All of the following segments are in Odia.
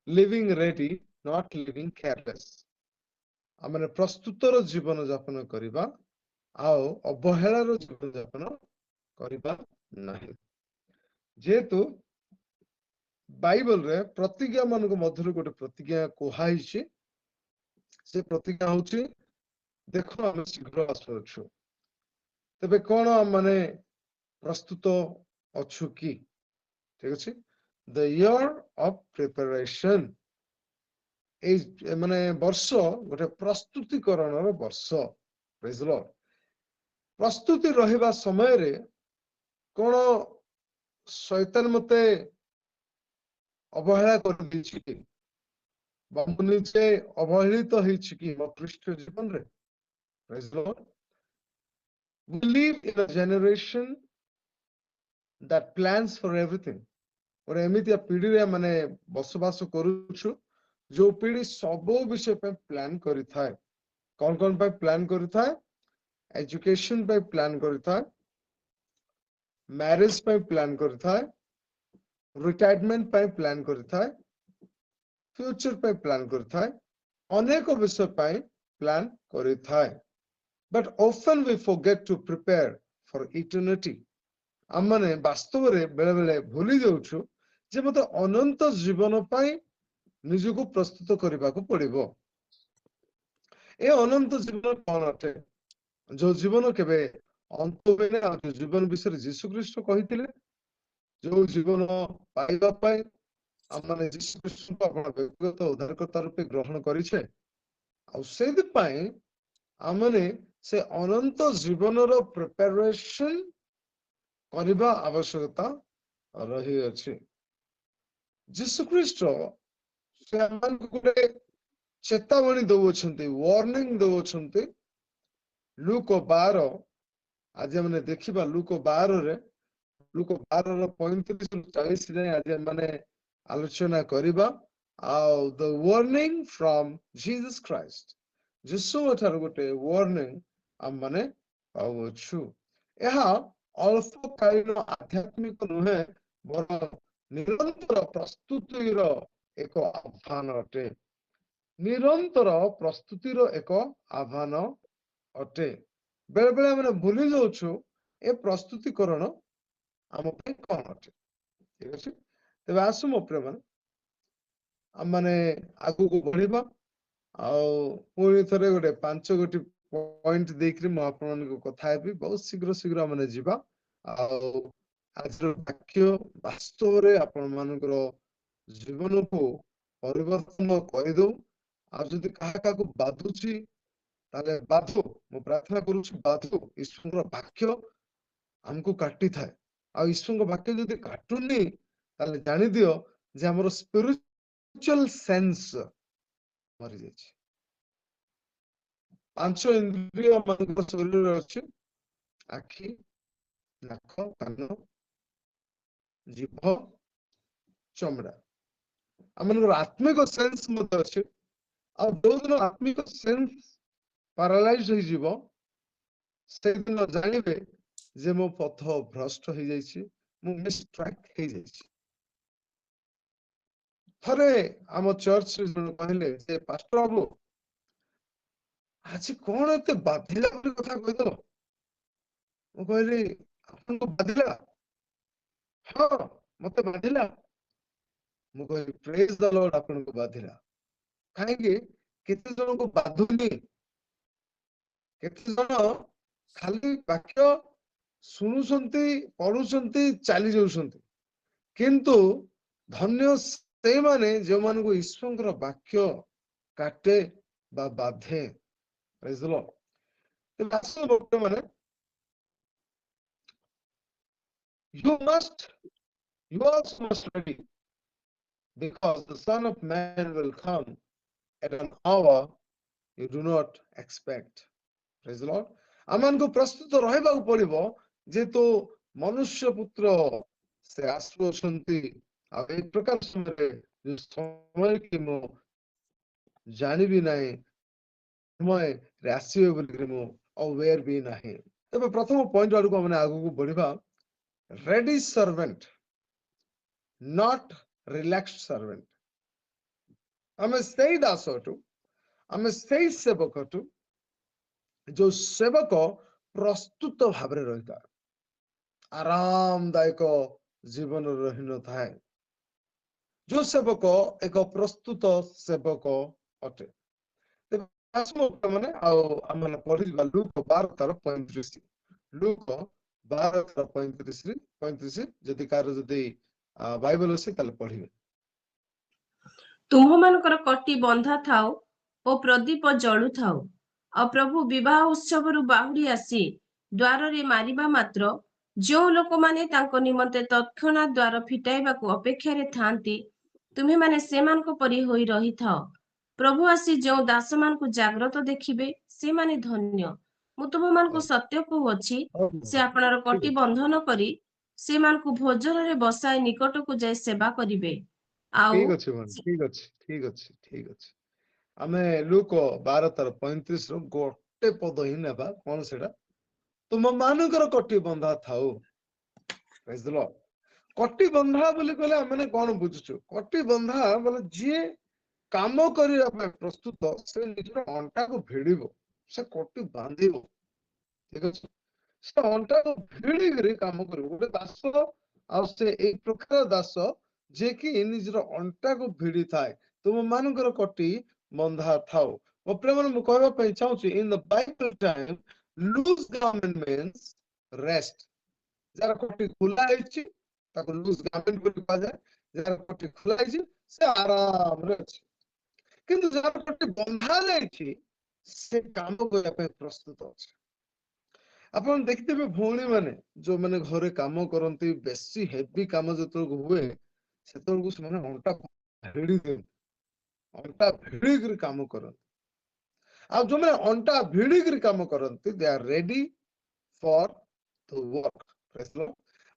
living ready, not living careless. ଆମେ ପ୍ରସ୍ତୁତର ଜୀବନ ଯାପନ କରିବା ଆଉ ଅବହେଳାର ଜୀବନ ଯାପନ କରିବା ନାହିଁ। ଯେହେତୁ ବାଇବଲରେ ପ୍ରତିଜ୍ଞା ମାନଙ୍କ ମଧ୍ୟରୁ ଗୋଟେ ପ୍ରତିଜ୍ଞା କୁହାଯାଇଛି, ସେ ପ୍ରତିଜ୍ଞା ହଉଛି ଦେଖ ଆମେ ଶୀଘ୍ର ଆସୁଅଛୁ। ତେବେ କଣ ମାନେ ପ୍ରସ୍ତୁତ ଅଛୁ କି? ଠିକ ଅଛି, ଦ ଇୟର ଅଫ ପ୍ରିପାରେସନ, ଏଇ ମାନେ ବର୍ଷ ଗୋଟେ ପ୍ରସ୍ତୁତିକରଣର ବର୍ଷ। ପ୍ରେଜ୍ ଦ ଲର୍ଡ। ପ୍ରସ୍ତୁତି ରହିବା ସମୟରେ କଣ ଶୈତାନ ମତେ ଅବହେଳା କରିଦେଇଛି କି, ବା ମୁଁ ନିଜେ ଅବହେଳିତ ହେଇଛି କି ମୋ ଖ୍ରୀଷ୍ଟ ଜୀବନରେ? ପ୍ରେଜ୍ ଦ Lord. We live in a generation that plans for everything. ଗୋଟେ ଏମିତିଆ ପିଢିରେ ମାନେ ବସବାସ କରୁଛୁ ଯୋଉ ପିଢି ସବୁ ବିଷୟ ପାଇଁ ପ୍ଲାନ୍ କରିଥାଏ। କଣ କଣ ପାଇଁ ପ୍ଲାନ୍ କରିଥାଏ? ଏଜୁକେସନ ପାଇଁ ପ୍ଲାନ୍ କରିଥାଏ, ମ୍ୟାରେଜ ପାଇଁ ପ୍ଲାନ୍ କରିଥାଏ, ରିଟାୟାରମେଣ୍ଟ ପାଇଁ ପ୍ଲାନ୍ କରିଥାଏ, ଫ୍ୟୁଚର ପାଇଁ ପ୍ଲାନ୍ କରିଥାଏ, ଅନେକ ବିଷୟ ପାଇଁ ପ୍ଲାନ୍ କରିଥାଏ। But often we forget to prepare for eternity. ଆମମାନେ ବାସ୍ତବରେ ବେଳେ ବେଳେ ଭୁଲି ଯାଉଛୁ ଯେ ମତେ ଅନନ୍ତ ଜୀବନ ପାଇଁ ନିଜକୁ ପ୍ରସ୍ତୁତ କରିବାକୁ ପଡିବ। ଏ ଅନନ୍ତ ଜୀବନ କଣ ଅଟେ? ଯୋଉ ଜୀବନ କେବେ ଅନ୍ତ ହୁଏନି, ଆଉ ଯୋଉ ଜୀବନ ବିଷୟରେ ଯୀଶୁ ଖ୍ରୀଷ୍ଟ କହିଥିଲେ, ଯୋଉ ଜୀବନ ପାଇବା ପାଇଁ ଆମମାନେ ଯୀଶୁ ଖ୍ରୀଷ୍ଟଙ୍କୁ ଆପଣ ବ୍ୟକ୍ତିଗତ ଉଦ୍ଧାରକର୍ତ୍ତା ରୂପେ ଗ୍ରହଣ କରିଛେ, ଆଉ ସେଇଥିପାଇଁ ଆମମାନେ ସେ ଅନନ୍ତ ଜୀବନର ପ୍ରିପାରେସନ କରିବା ଆବଶ୍ୟକତା ରହିଅଛି। ଯୀଶୁ ଖ୍ରୀଷ୍ଟ ସେ ଆମମାନଙ୍କୁ ଗୋଟେ ଚେତାବନୀ ଦଉଅଛନ୍ତି, ୱାର୍ଣ୍ଣିଂ ଦଉଅଛନ୍ତି। ଲୁକ 12, ଆଜି ଆମେ ଦେଖିବା ଲୁକ 12ରେ, ଲୁକ 12ର 35-40 ଯାଏଁ ଆଜି ଆମେ ଆଲୋଚନା କରିବା। ଆଉ ଦ ୱାର୍ଣ୍ଣିଂ ଫ୍ରମ୍ ଜିସସ୍ କ୍ରାଇଷ୍ଟ, ଯୀଶୁଙ୍କ ଠାରୁ ଗୋଟେ ୱାର୍ଣ୍ଣିଂ ଆମମାନେ ପାଉଅଛୁ। ଏହା ଅଳ୍ପକାଳୀନ ଆଧ୍ୟାତ୍ମିକ ନୁହେଁ, ବରଂ ନିରନ୍ତର ପ୍ରସ୍ତୁତିର ଏକ ଆହ୍ୱାନ ଅଟେ। ନିରନ୍ତର ପ୍ରସ୍ତୁତିର ଏକ ଆହ୍ୱାନ ଅଟେ। ବେଳେ ବେଳେ ଆମେ ଭୁଲି ଯାଉଛୁ ଏ ପ୍ରସ୍ତୁତିକରଣ ଆମ ପାଇଁ କଣ ଅଟେ। ଠିକ ଅଛି, ତେବେ ଆସୁ ମୋ ପ୍ରିୟମାନେ, ଆମମାନେ ଆଗକୁ ବଢିବା। ଆଉ ପୁଣି ଥରେ ଗୋଟେ 5 ପଏଣ୍ଟ ଦେଇକିରି ମୁଁ ଆପଣମାନଙ୍କ କଥା ହେବି। ବହୁତ ଶୀଘ୍ର ଶୀଘ୍ର ଆମେ ଯିବା। ଆଉ ଆଜିର ବାକ୍ୟ ବାସ୍ତବରେ ଆପଣ ମାନଙ୍କର ଜୀବନକୁ ପରିବର୍ତ୍ତନ କରିଦଉ। ଆଉ ଯଦି କାହା କାହାକୁ ବାଧୁଛି ତାହେଲେ ବାଧୁ, ମୁଁ ପ୍ରାର୍ଥନା କରୁଛି ବାଧୁ। ଈଶ୍ୱରଙ୍କ ବାକ୍ୟ ଆମକୁ କାଟିଥାଏ, ଆଉ ଈଶ୍ୱରଙ୍କ ବାକ୍ୟ ଯଦି କାଟୁନି ତାହେଲେ ଜାଣିଦିଅ ଯେ ଆମର ସ୍ପିରିଚୁଆଲ ସେନ୍ସ ମରିଯାଇଛି। 5 ଇନ୍ଦ୍ରିୟ ମାନଙ୍କ ଶରୀରରେ ଅଛି, ଆଖି, ନାକ, କାନ, ଜିଭ, ଚମଡ଼ା। ଆମମାନଙ୍କର ଆତ୍ମିକ ସେନ୍ସ ମଧ୍ୟ ଅଛି। ଆଉ ଯୋଉଦିନ ଆତ୍ମିକ ସେନ୍ସ ପାରାଲାଇଜ ହେଇଯିବ, ସେଇଦିନ ଜାଣିବେ ଯେ ମୋ ପଥ ଭ୍ରଷ୍ଟ ହେଇଯାଇଛି, ମୁଁ ମିସଟ୍ରାକ୍ ହେଇଯାଇଛି। ଥରେ ଆମ ଚର୍ଚ୍ଚରେ ଜଣେ କହିଲେ ଯେ ପାଷ୍ଟର ବାବୁ, ଆଜି କଣ ଏତେ ବାଧିଲା ବୋଲି କଥା କହିଦେଲ? ମୁଁ କହିଲି ଆପଣଙ୍କୁ ବାଧିଲା? ହଁ, ମତେ ବାଧିଲା। ମୁଁ କହିଲି ପ୍ରେଜ୍ ଦ ଲର୍ଡ, ଆପଣଙ୍କୁ ବାଧିଲା। କାହିଁକି? କେତେ ଜଣଙ୍କୁ ବାଧୁନି, କେତେ ଜଣ ଖାଲି ବାକ୍ୟ ଶୁଣୁଛନ୍ତି, ପଢୁଛନ୍ତି, ଚାଲି ଯାଉଛନ୍ତି। କିନ୍ତୁ ଧନ୍ୟ ସେଇମାନେ ଯେଉଁମାନଙ୍କୁ ଈଶ୍ୱରଙ୍କର ବାକ୍ୟ କାଟେ ବା ବାଧେ। ପ୍ରେଜ୍ ଦ ଲର୍ଡ। ତେବେ ଆସନ୍ତୁ ବର୍ତ୍ତମାନ, you also must ready, because the Son of Man will come at an hour you do not expect. Praise the Lord. ଆମମାନଙ୍କୁ ପ୍ରସ୍ତୁତ ରହିବାକୁ ପଡିବ, ଯେହେତୁ ମନୁଷ୍ୟ ପୁତ୍ର ସେ ଆସୁଅଛନ୍ତି। ଆଉ ଏଇ ପ୍ରକାର ସମୟରେ ସମୟ କି ମୁଁ ଜାଣିବି ନାହିଁ, ସମୟରେ ଆସିବେ ବୋଲି ମୁଁ ଅୱେର ବି ନାହିଁ। ତେବେ ପ୍ରଥମ ପଏଣ୍ଟ ଆଡକୁ ଆମେ ଆଗକୁ ବଢିବା। Ready servant, not relaxed servant. आमे सेई दासटू आमे सेई सेवकटू जो सेवक प्रस्तुत भाव रही था आरामदायक जीवन रही न थाए जो सेवक एक प्रस्तुत सेवक अटे मैंने पढ़ी लूक 12:35 लूक 12:35 जदि कार जदि बाइबल अच्छे पढ़िए तुम्भମାନଙ୍କର କଟି ବନ୍ଧା ଥାଉ ଓ ପ୍ରଦୀପ ଜଳୁଥାଉ ଆଉ ପ୍ରଭୁ ବିବାହ ଉତ୍ସବରୁ ବାହୁଡ଼ି ଆସି ଦ୍ୱାରରେ ମାରିବା ମାତ୍ର ଯେଉଁ ଲୋକମାନେ ତାଙ୍କ ନିମନ୍ତେ ତତ୍କ୍ଷଣାତ୍ ଦ୍ୱାର ଫିଟାଇବାକୁ ଅପେକ୍ଷାରେ ଥାଆନ୍ତି ତୁମେମାନେ ସେମାନଙ୍କ ପରି ହୋଇ ରହିଥାଅ ପ୍ରଭୁ ଆସି ଯେଉଁ ଦାସମାନଙ୍କୁ ଜାଗ୍ରତ ଦେଖିବେ ସେମାନେ ଧନ୍ୟ ମୁଁ ତୁମମାନଙ୍କୁ ସତ୍ୟ କହୁଅଛି ସେ ଆପଣଙ୍କର କଟି ବନ୍ଧନ କରି ସେମାନଙ୍କୁ ଭୋଜନରେ ବସାଇ ନିକଟକୁ ଯାଇ ସେବା କରିବେ ଆଉ ठीक अच्छे ठीक अच्छे ठीक अच्छे ठीक अच्छे आमे लूक 12:35 गोटे पद ही नेबा कौन सेटा तुम मानकर कटी बंधा थाउ प्रेज द लॉर्ड कटी बंधा बोली कहले हमने कौन बुझुछु कटी बंधा बोले जे काम करिया पे प्रस्तुत से निजर अंटा को भिड़िबो से कटी बांधिबो ठीक अछि से अंटा को भिड़ी गिरी काम करिबो गोटे दास आ से एक प्रकार दास जे कि निजर अंटा को भिड़ी थाए तुम मानकर कटी बंधा थाउ ओ प्रेम मु कहबा पई चाहूची in the Bible time loose garment means rest जरा कटी खुला हैछि ताको लूज गार्मेंट बोली कहा जाय जरा कटी खुला हैछि से आराम रे अछि किंतु जरा कटी बंधा जायछि से काम କରିବା ପାଇଁ ପ୍ରସ୍ତୁତ ଅଛି ଆପଣ ଦେଖିଥିବେ ଭଉଣୀ ମାନେ जो माने घरे काम करନ୍ତି बेसी हेवी काम ଯେତେବେଳେ ହୁଏ ସେତେବେଳକୁ ସେମାନେ ଅଣ୍ଟା ଭିଡ଼ି ଦିଅନ୍ତି ଅଣ୍ଟା ଭିଡ଼ିକିରି କାମ କରନ୍ତି ଆଉ ଯୋଉମାନେ ଅଣ୍ଟା ଭିଡ଼ିକିରି କାମ କରନ୍ତି they are ready for the work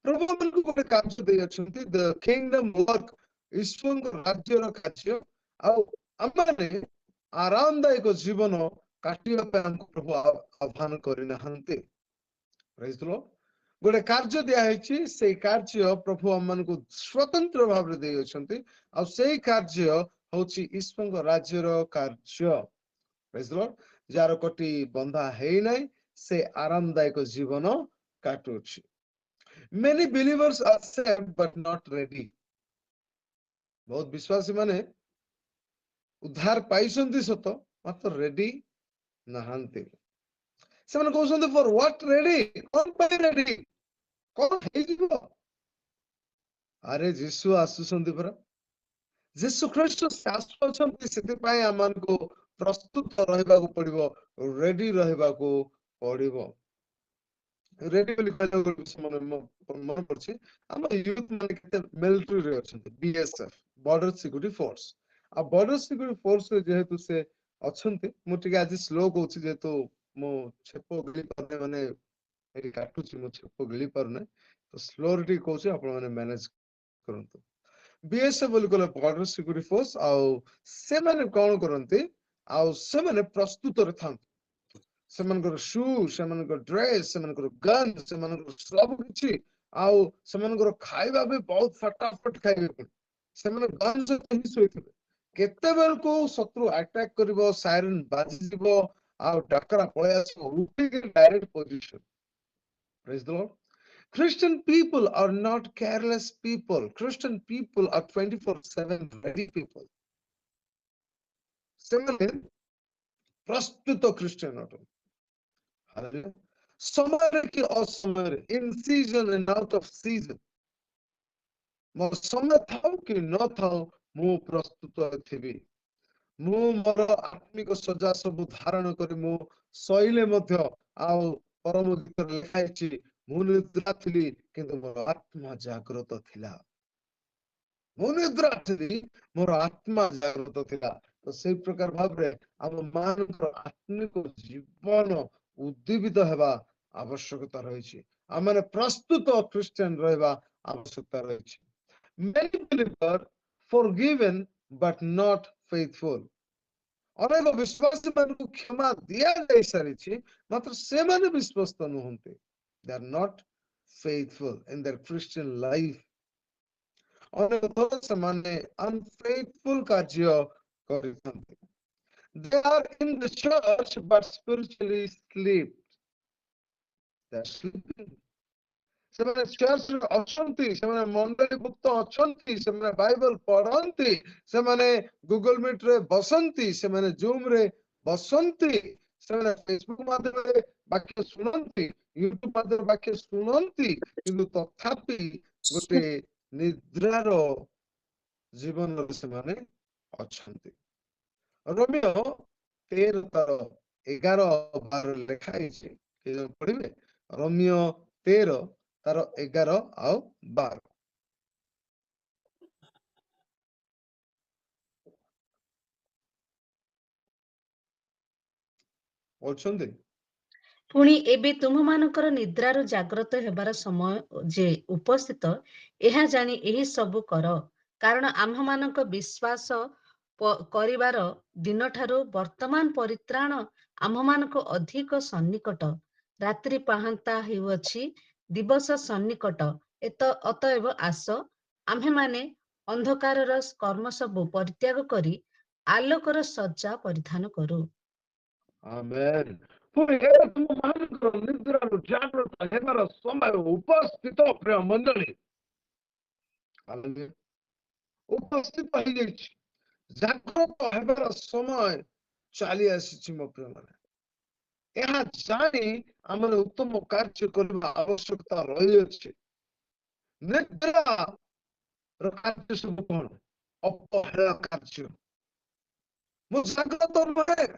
प्रभु ମାନଙ୍କୁ ଗୋଟେ କାର୍ଯ୍ୟ ଦେଇ ଅଛନ୍ତି the kingdom work ଈଶ୍ୱରଙ୍କ ରାଜ୍ୟର କାର୍ଯ୍ୟ ଆଉ ଆମମାନେ आरामदायक जीवन काटिया पे हमको प्रभु आह्वान करनाहांती प्रेज द लॉर्ड गोटे कार्य दिया हैछि से कार्य प्रभु हमन को स्वतंत्र भाव रे देइ अछंती आ सेई कार्य होछि ईश्वरक राज्यर कार्य प्रेज द लॉर्ड जार कोटी बंधा हेइ नै से आरामदायक जीवन काटुछि many believers are saved but not ready बहुत विश्वासी माने उद्धार पाइसंती सत मात्र रेडी नहांती से माने कहउसंती फॉर व्हाट रेडी कौन पे रेडी कौन हे जीवो अरे यीशु आसुसंती परा यीशु ख्रीष्ट शास्त्र अछंती सेति पई आमान को प्रस्तुत रहबा को पड़िबो रेडी रहबा को पड़िबो रेडी बोली कहले मन पड़छि हम यूथ माने केते मिलिटरी रे अछंती बीएसएफ बॉर्डर सिक्योरिटी फोर्स आ बॉर्डर सिक्योरिटी फोर्स रे जेहेतु से अछंती मु टिके आज स्लो कहउछि जेहेतु मो छेपो गली करने माने एटी काटुछि मो छेपो गली परने तो स्लो रे टिके कहउछि आपण माने मैनेज करंतु बीएसएफ बोली कहले बॉर्डर सिक्योरिटी फोर्स आ से माने कोन करंती आ से माने प्रस्तुत रे थांती सेमानकर शू सेमानकर ड्रेस सेमानकर गन सेमानकर सब किछि आउ सेमानकर खाइबा भी बहुत फटाफट खाइबे सेमाने गन से ही सोइथिबे केते बेल को शत्रु अटैक करिवो सायरन बाजी दिबो आउ डकरा पळे आसो उठी के direct position praise the Lord Christian people are not careless people. Christian people are 24/7 ready people. Similarly, प्रस्तुत Christian अटो समय की असमय इन season and out off season मो समय थाउ कि न थाउ मु प्रस्तुत थिबी मु मोर आत्मिक सजा सब धारण करी मु शैले मध्य आउ परम गीत लिखाइछि मु निद्रा थिली किंतु मोर आत्मा जागृत थिला मु निद्रा थिली मोर आत्मा जागृत थिला तो से प्रकार भाव रे हम मानकर आत्मिक जीवन उद्दीपित हेबा आवश्यकता रही आम प्रस्तुत क्रिश्चियन रहा आवश्यकता रही many believers forgiven but not faithful अनेक विश्वासी मान को क्षमा दिया जाय सारिछि मात्र से माने विश्वस्त नहंते they are not faithful in their Christian life अनेक थोड़ा से माने unfaithful कार्य କରିଥାନ୍ତି। They are in the church but spiritually sleep. They are sleeping. ସେମାନେ ଚର୍ଚ୍ଚରେ ଅଛନ୍ତି, ସେମାନେ ମଣ୍ଡଳୀଭୁକ୍ତ ଅଛନ୍ତି, ସେମାନେ ବାଇବଲ ପଢନ୍ତି, ସେମାନେ ଗୁଗଲ ମିଟରେ ବସନ୍ତି, ସେମାନେ ଜୁମରେ ବସନ୍ତି, ସେମାନେ ଫେସବୁକ ମାଧ୍ୟମରେ ବାକ୍ୟ ଶୁଣନ୍ତି, ୟୁଟ୍ୟୁବ ମାଧ୍ୟମରେ ବାକ୍ୟ ଶୁଣନ୍ତି, କିନ୍ତୁ ତଥାପି ଗୋଟେ ନିଦ୍ରାର ଜୀବନରେ ସେମାନେ ଅଛନ୍ତି। ରୋମିଓ 13 ତାର 11-12 ଲେଖା ହେଇଛି, କେହି ପଢିବେ? ରୋମିଓ 13 ତାର 11 ଆଉ 12। ଅଛନ୍ତି? ପୁଣି ଏବେ ତୁମମାନଙ୍କର ନିଦ୍ରାରୁ ଜାଗ୍ରତ ହେବାର ସମୟ ଯେ ଉପସ୍ଥିତ, ଏହା ଜାଣି ଏହି ସବୁ କର, କାରଣ ଆମ୍ଭମାନଙ୍କ ବିଶ୍ୱାସ କରିବାର ଦିନଠାରୁ ବର୍ତ୍ତମାନ ପରିତ୍ରାଣ ଆମ୍ଭମାନଙ୍କୁ ଅଧିକ ସନ୍ନିକଟ। ରାତ୍ରି ପାହାନ୍ତା ହେଉଅଛି, ଦିବସ ସନ୍ନିକଟ। ଅତଏବ ଆସ, ଆମ୍ଭେମାନେ ଅନ୍ଧକାରର କର୍ମ ସବୁ ପରିତ୍ୟାଗ କରି ଆଲୋକର ସଜ୍ଜା ପରିଧାନ କରୁ। ଆମେନ୍। ପୁଣି ଏବେ ତୁମମାନଙ୍କର ନିଦ୍ରାରୁ ଜାଗ୍ରତ ହେବାର ସମୟ ଉପସ୍ଥିତ, ପ୍ରିୟ ମଣ୍ଡଳୀ। ଉପସ୍ଥିତ ହେଇଯାଇଛି, ଜାଗ୍ରତ ହେବାର ସମୟ ଚାଲି ଆସିଛି ମୋ ପ୍ରିୟମାନେ। ଏହା ଜାଣି ଆମର ଉତ୍ତମ କାର୍ଯ୍ୟ କରିବା ଆବଶ୍ୟକତା ରହିଅଛି। ନିଦ୍ରାର କାର୍ଯ୍ୟ ସବୁ କଣ? ଅପହେଳା କାର୍ଯ୍ୟ। ମୁଁ ଜାଗ୍ରତ ନୁହେଁ,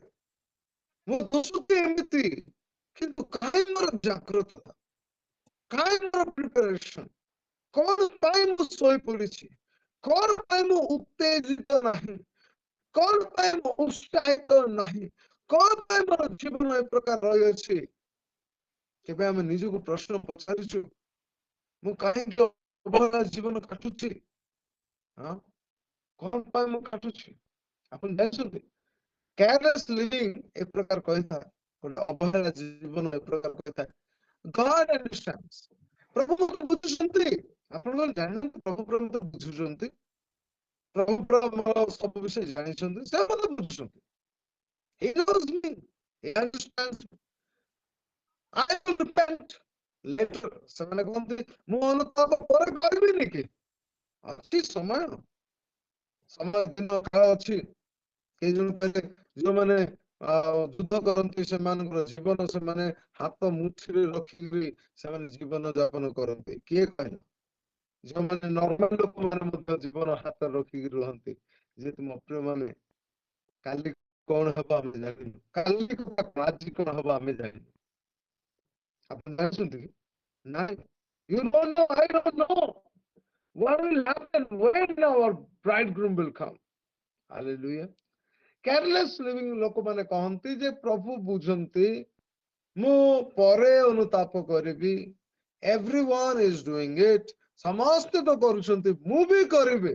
ମୁଁ ଦୋଷୁଛି ଏମିତି, କିନ୍ତୁ କାହିଁ ମୋର ଜାଗ୍ରତତା, କାହିଁ ମୋର ପ୍ରିପାରେସନ, କଣ ପାଇଁ ମୁଁ ଶୋଇ ପଡିଛି, କଣ ପାଇଁ ମୁଁ ଉତ୍ତେଜିତ ନାହିଁ, କଣ ପାଇଁ ମୁଁ ଉତ୍ସାହିତ ନାହିଁ, କଣ ପାଇଁ ମୋର ଜୀବନ ଏ ପ୍ରକାର ରହିଅଛି? କେବେ ଆମେ ନିଜକୁ ପ୍ରଶ୍ନ ପଚାରିଛୁ, ମୁଁ କାହିଁକି ଅବହେଳା ଜୀବନ କାଟୁଛି? କଣ ପାଇଁ ମୁଁ କାଟୁଛି? ଆପଣ ଜାଣିଛନ୍ତି, careless living ଏ ପ୍ରକାର କହିଥାଏ, ଗୋଟେ ଅବହେଳା ଜୀବନ ଏ ପ୍ରକାର କହିଥାଏ। God understands. ପ୍ରଭୁ ମୋତେ ବୁଝୁଛନ୍ତି। ଆପଣ କଣ ଜାଣିଛନ୍ତି ପ୍ରଭୁ ମୋତେ ବୁଝୁଛନ୍ତି? ପ୍ରଭୁ ସବୁ ବିଷୟ ଜାଣିଛନ୍ତି, ସେ ମୋତେ ବୁଝୁଛନ୍ତି। He knows me. He understands me. I will repent later. ସେମାନେ କହନ୍ତି, ମୁଁ ଅନୁତାପ ପରେ କରିବିନି କି? ଅଛି ସମୟ, ଦିନ କାଳ ଅଛି। କେଇ ଜଣ କହିଲେ, ଯୋଉମାନେ ଯୁଦ୍ଧ କରନ୍ତି ସେମାନଙ୍କର ଜୀବନ ସେମାନେ ହାତ ମୁଠିରେ ରଖିକି ସେମାନେ ଜୀବନ ଯାପନ କରନ୍ତି। କିଏ କହିଲା? ଯୋଉମାନେ ନର୍ମାଲ ଲୋକମାନେ ମଧ୍ୟ ଜୀବନ ହାତ ରଖିକି ରୁହନ୍ତି। ଯେହେତୁ ମୋ ପ୍ରିୟ ମାନେ, କାଲି କଣ ହବ ଆମେ ଜାଣିନୁ, କାଲି ଆଜି କଣ ହବ ଆମେ ଜାଣିନୁ। ଆପଣ ଜାଣିଛନ୍ତି କି? ନାଇଁ, you don't know, I don't know what will happen when our bridegroom will come. Hallelujah. Careless living ଲୋକମାନେ କହନ୍ତି ଯେ ପ୍ରଭୁ ବୁଝନ୍ତି, ମୁଁ ପରେ ଅନୁତାପ କରିବି, everyone is doing it, ସମସ୍ତେ ତ କରୁଛନ୍ତି, ମୁଁ ବି କରିବି।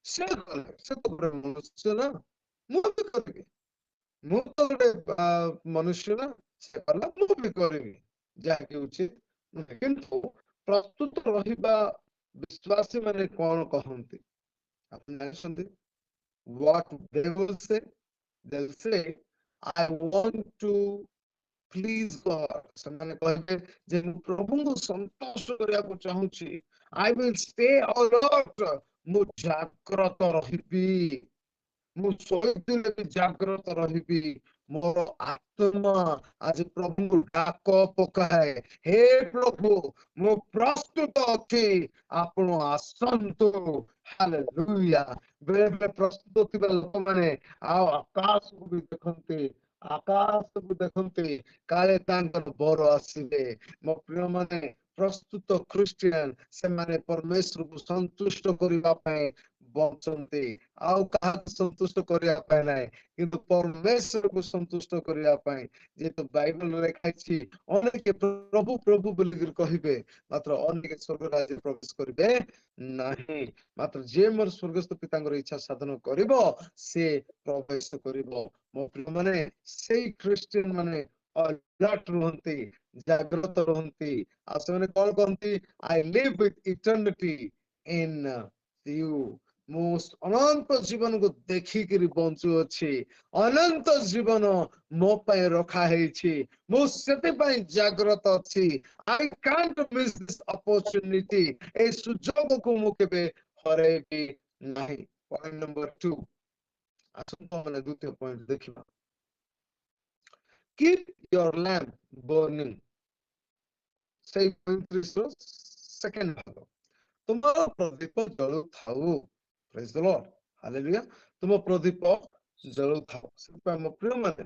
ସେ କଲେ, ସେ ତ ଗୋଟେ ମନୁଷ୍ୟ ନା, ମୁଁ ବି କରିବି। ମୁଁ ତ ଗୋଟେ ମନୁଷ୍ୟ ନା, ସେ କଲା, ମୁଁ ବି କରିବି। ଯାହାକି ଉଚିତ ନୁହେଁ। କିନ୍ତୁ ପ୍ରସ୍ତୁତ ରହିବା ବିଶ୍ୱାସୀ ମାନେ କଣ କହନ୍ତି? ଆପଣ ଜାଣିଛନ୍ତି? What they will say? They'll say, I want to please God. ସେମାନେ କହିବେ ଯେ ମୁଁ ପ୍ରଭୁଙ୍କୁ ସନ୍ତୋଷ କରିବାକୁ ଚାହୁଁଛି। I will stay alert. ମୁଁ ଜାଗ୍ରତ ରହିବି। ମୁଁ ଶୋଇଥିଲେ ବି ଜାଗ୍ରତ ରହିବି। ମୋର ଆତ୍ମା ଆଜି ପ୍ରଭୁଙ୍କୁ ଡାକ ପକାଏ, ହେ ପ୍ରଭୁ ମୁଁ ପ୍ରସ୍ତୁତ ଅଛି, ଆପଣ ଆସନ୍ତୁ। ହାଲେଲୁୟା। ବେଳେ ବେଳେ ପ୍ରସ୍ତୁତ ଥିବା ଲୋକମାନେ ଆଉ ଆକାଶକୁ ବି ଦେଖନ୍ତି, ଆକାଶକୁ ଦେଖନ୍ତି, କାଳେ ତାଙ୍କର ବର ଆସିବେ। ମୋ ପ୍ରିୟ ମାନେ, ପ୍ରସ୍ତୁତ ଖ୍ରୀଷ୍ଟିଆନ ସେମାନେ ପରମେଶ୍ୱରକୁ ସନ୍ତୁଷ୍ଟ କରିବା ପାଇଁ ବଞ୍ଚନ୍ତି, ଆଉ କାହାକୁ ସନ୍ତୁଷ୍ଟ କରିବା ପାଇଁ ନାହିଁ, କିନ୍ତୁ ପରମେଶ୍ୱରକୁ ସନ୍ତୁଷ୍ଟ କରିବା ପାଇଁ। ଯେହେତୁ ବାଇବଲରେ ଲେଖା ହେଇଛି, ଅନେକ ପ୍ରଭୁ ପ୍ରଭୁ ବୋଲିକି କହିବେ, ମାତ୍ର ଅନେକ ସ୍ୱର୍ଗ ରାଜ୍ୟରେ ପ୍ରବେଶ କରିବେ ନାହିଁ। ମାତ୍ର ଯିଏ ମୋର ସ୍ୱର୍ଗସ୍ଥ ପିତାଙ୍କର ଇଚ୍ଛା ସାଧନ କରିବ ସେ ପ୍ରବେଶ କରିବ। ମୋ ପ୍ରିୟମାନେ, ସେଇ ଖ୍ରୀଷ୍ଟିଆନ ମାନେ alert ରୁହନ୍ତି, ଜାଗ୍ରତ ରୁହନ୍ତି, ଆଉ ସେମାନେ କଣ କହନ୍ତି? I live with eternity in you. ମୁଁ ଅନନ୍ତ ଜୀବନକୁ ଦେଖିକିରି ବଞ୍ଚୁଅଛି। ଅନନ୍ତ ଜୀବନ ମୋ ପାଇଁ ରଖା ହେଇଛି। ମୁଁ ସେଥିପାଇଁ ଜାଗ୍ରତ ଅଛି। I can't miss this opportunity. এই ସୁଯୋଗକୁ ମୁଁ କେବେ ହରେଇବି ନାହିଁ। ପଏଣ୍ଟ ନମ୍ବର 2, ଆସନ୍ତୁ ଆମେ ଦ୍ୱିତୀୟ ପଏଣ୍ଟ ଦେଖିବା। Keep your lamp burning. ସେଇ 35 ର ସେକେଣ୍ଡ ଭାଗ, ତୁମର ପ୍ରଦୀପ ଜଳୁଥାଉ। ପ୍ରେଜ୍ ଦ ଲର୍ଡ, ହାଲେଲୁୟା। ତୁମ ପ୍ରଦୀପ ଜଳୁଥାଉ। ସେଥିପାଇଁ ମୋ ପ୍ରିୟ ମାନେ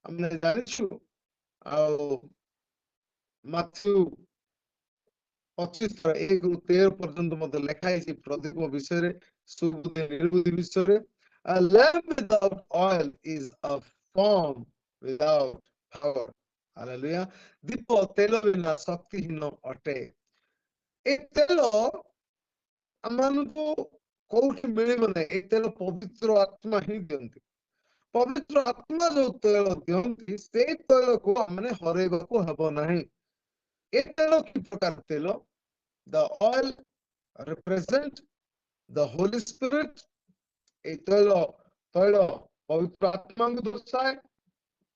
ଆମେ ଜାଣିଛୁ, ଆଉ ମାଥ୍ୟୁ 25 1 ରୁ 13 ପର୍ଯ୍ୟନ୍ତ ମଧ୍ୟ ଲେଖା ହେଇଛି ପ୍ରଦୀପ ବିଷୟରେ, ସୁବୁଦ୍ଧି ନିର୍ବୁଦ୍ଧି ବିଷୟରେ। A lamp without oil is a form without power. Hallelujah. ଦୀପ ତେଲ ବିନା ଶକ୍ତିହୀନ ଅଟେ। ଏ ତେଲ ଆମମାନଙ୍କୁ କୋଉଠି ମିଳିବ ନାହିଁ। ଏ ତେଲ ପବିତ୍ର ଆତ୍ମା ହିଁ ଦିଅନ୍ତି। ପବିତ୍ର ଆତ୍ମା ଯୋଉ ତେଲ ଦିଅନ୍ତି, ସେଇ ତେଲକୁ ଆମେ ହରେଇବାକୁ ହେବ ନାହିଁ। ଏ ତେଲ କି ପ୍ରକାର ତେଲ? The oil represent the Holy Spirit. এই তৈল পবিত্র আত্মাকে দর্শায়,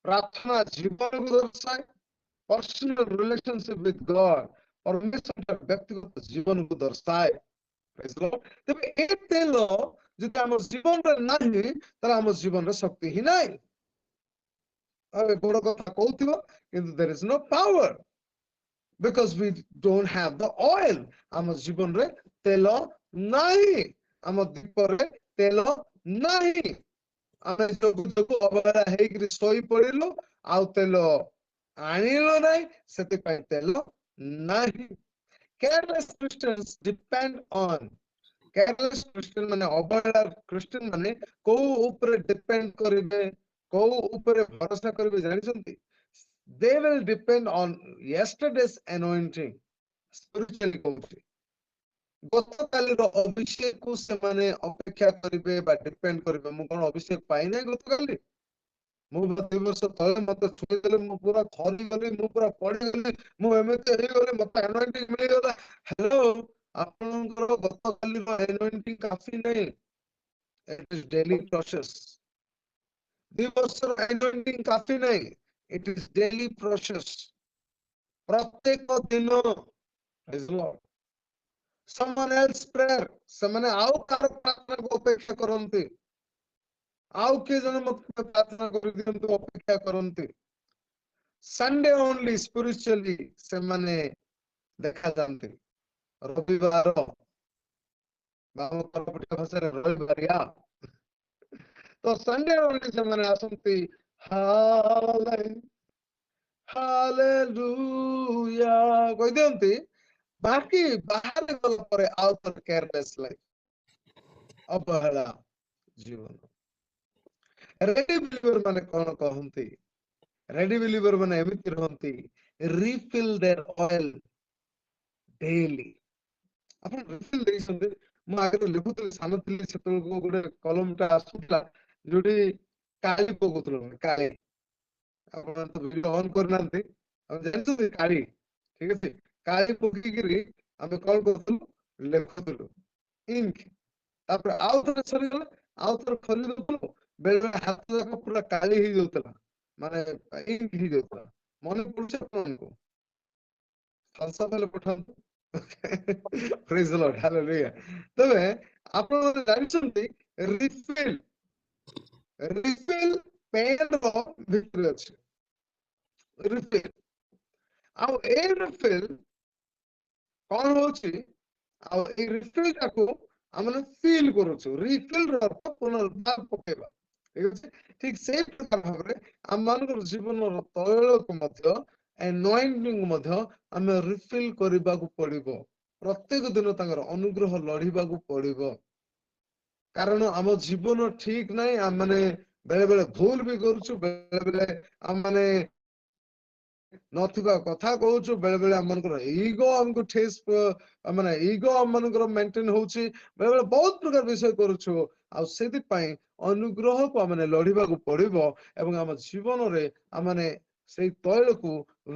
প্রার্থনা জীবনকে দর্শায়, personal relationship with God, परमेश्वर व्यक्तिगत जीवन को दर्शाए। Praise the Lord। तेबे ए तेल जदि हम जीवन रे नाही तार हम जीवन रे शक्ति ही नाही। अबे बड़ कथा कहउथिबो, किंतु there is no power because we don't have the oil। हम जीवन रे तेल नाही, हम दीप रे तेल नाही। ଆମେ ସବୁ ଅବହେଳା ହେଇକିରି ଶୋଇ ପଡିଲୁ, ଆଉ ତେଲ ଆଣିଲୁ ନାହିଁ, ସେଥିପାଇଁ ତେଲ ନାହିଁ। Careless Christians depend on, careless Christian ମାନେ ଅବହେଳା ଖ୍ରୀଷ୍ଟିଆନ ମାନେ କୋଉ ଉପରେ ଡିପେଣ୍ଡ କରିବେ, କୋଉ ଉପରେ ଭରସା କରିବେ ଜାଣିଛନ୍ତି? They will depend on yesterday's anointing, spiritually କହୁଛି। ଗତକାଲିର ଅଭିଷେକକୁ ସେମାନେ ଅପେକ୍ଷା କରିବେ ବା ଡିପେଣ୍ଡ କରିବେ। ମୁଁ କଣ ଅଭିଷେକ ପାଇନାହିଁ ଗତକାଲି? ମୁଁ 2 ବର୍ଷ ତଳେ ମତେ ଛୁଇଁଦେଲେ, ମୁଁ ପୁରା ଥରିଗଲି, ମୁଁ ପୁରା ପଡିଗଲି, ମୁଁ ଏମିତି ହେଇଗଲି, ମତେ anointing ମିଳିଗଲା। ହ୍ୟାଲୋ, ଆପଣଙ୍କର ଗତକାଲିର anointing କାଫି ନାହିଁ। It is daily process। 2 ବର୍ଷର anointing କାଫି ନାହିଁ। It is daily process। ପ୍ରତ୍ୟେକ ଦିନ। Praise the Lord। someone else prayer, ସେମାନେ ଆଉ କାହାର ପ୍ରାର୍ଥନାକୁ ଅପେକ୍ଷା କରନ୍ତି, ଆଉ କିଏ ଜଣେ ମତେ ପ୍ରାର୍ଥନା କରିଦିଅନ୍ତୁ ଅପେକ୍ଷା କରନ୍ତି। ସଣ୍ଡେ ଓନ୍ଲି ସ୍ପିରିଚୁଆଲି ସେମାନେ ଦେଖାଯାନ୍ତି। ରବିବାର ଆମ ପରବର୍ତ୍ତୀ ଭାଷାରେ ରବିବାରିଆ, ତ ସଣ୍ଡେ ଓନ୍ଲି ସେମାନେ ଆସନ୍ତି। ହାଲେଲୁୟା କହିଦିଅନ୍ତି, ବାକି ବାହାରେ ଗଲା ପରେ ଆଉ ଥରେ କେୟାରଲେସ୍ ଲାଇଫ, ଅବହେଳା ଜୀବନ। ରେଡି ବିଲିଭର ମାନେ କଣ କହନ୍ତି? ରେଡି ବିଲିଭର ମାନେ ଏମିତି ରହନ୍ତି, ରିଫିଲ୍ देयर ଅଏଲ ଡେଲି। ଆପଣ ରିଫିଲ୍ ଦେଇଛନ୍ତି? ମୁଁ ଆଗରୁ ଲେଖୁଥିଲି, ସାନ ଥିଲି ସେତେବେଳକୁ ଗୋଟେ କଲମଟା ଆସୁଥିଲା ଯୋଉଠି କାଳି ପକଉଥିଲୁ, କାଳି। ଆପଣ ତ ଭିଡିଓ ଅନ୍ କରିନାହାନ୍ତି, ଆମେ ଜାଣିଛନ୍ତି କାଳି, ଠିକ ଅଛି। କାଳି ପକେଇକିରି ଆମେ କଣ କରୁଥିଲୁ? ଲେଖୁଥିଲୁ ଇଙ୍କ। ତାପରେ ଆଉ ଥରେ ସରିଗଲା, ଆଉ ଥରେ ଖୋଲି ଦଉଥିଲୁ, ବେଳେ ବେଳେ ହାତ ଯାକ ପୁରା କାଳି ହେଇଯାଉଥିଲା, ମାନେ ଇଙ୍କ ହେଇଯାଉଥିଲା। ମନେ ପଡୁଛି ଆପଣଙ୍କୁ? thumbs up ହେଲେ ପଠାନ୍ତୁ। Praise the Lord, hallelujah। ତେବେ ଆପଣ ଜାଣିଛନ୍ତି ରିଫିଲ୍, ରିଫିଲ୍ ପେନ୍ ର ଭିତରେ ଅଛି। ରିଫିଲ୍, ଆଉ ଏ ରିଫିଲ୍ କଣ ହଉଛି? ଆଉ ଏଇ ରିଫିଲ୍ ଟାକୁ ଆମେ ଫିଲ୍ କରୁଛୁ। ରିଫିଲ୍ ର ଅର୍ଥ ପୁନର୍ବାର ପକେଇବା, ଠିକ ଅଛି। ଠିକ ସେଇ ପ୍ରକାର ଭାବରେ ଆମମାନଙ୍କର ଜୀବନର ତୈଳକୁ ମଧ୍ୟ, anointing ମଧ୍ୟ ଆମେ ରିଫିଲ୍ କରିବାକୁ ପଡିବ। ପ୍ରତ୍ୟେକ ଦିନ ତାଙ୍କର ଅନୁଗ୍ରହ ଲଢିବାକୁ ପଡିବ, କାରଣ ଆମ ଜୀବନ ଠିକ ନାହିଁ। ଆମେ ବେଳେ ବେଳେ ଭୁଲ ବି କରୁଛୁ, ବେଳେ ବେଳେ ଆମେ ନଥିବା କଥା କହୁଛୁ, ବେଳେ ବେଳେ ଆମମାନଙ୍କର ଇଗୋ ଆମକୁ ଠେସ, ମାନେ ଇଗୋ ଆମମାନଙ୍କର ମେଣ୍ଟେନ ହଉଛି, ବେଳେ ବେଳେ ବହୁତ ପ୍ରକାର ବିଷୟ କରୁଛୁ। ଆଉ ସେଥିପାଇଁ ଅନୁଗ୍ରହକୁ ଆମେ ଲଢିବାକୁ ପଡିବ ଏବଂ ଆମ ଜୀବନରେ ଆମେ ସେଇ ତୈଳକୁ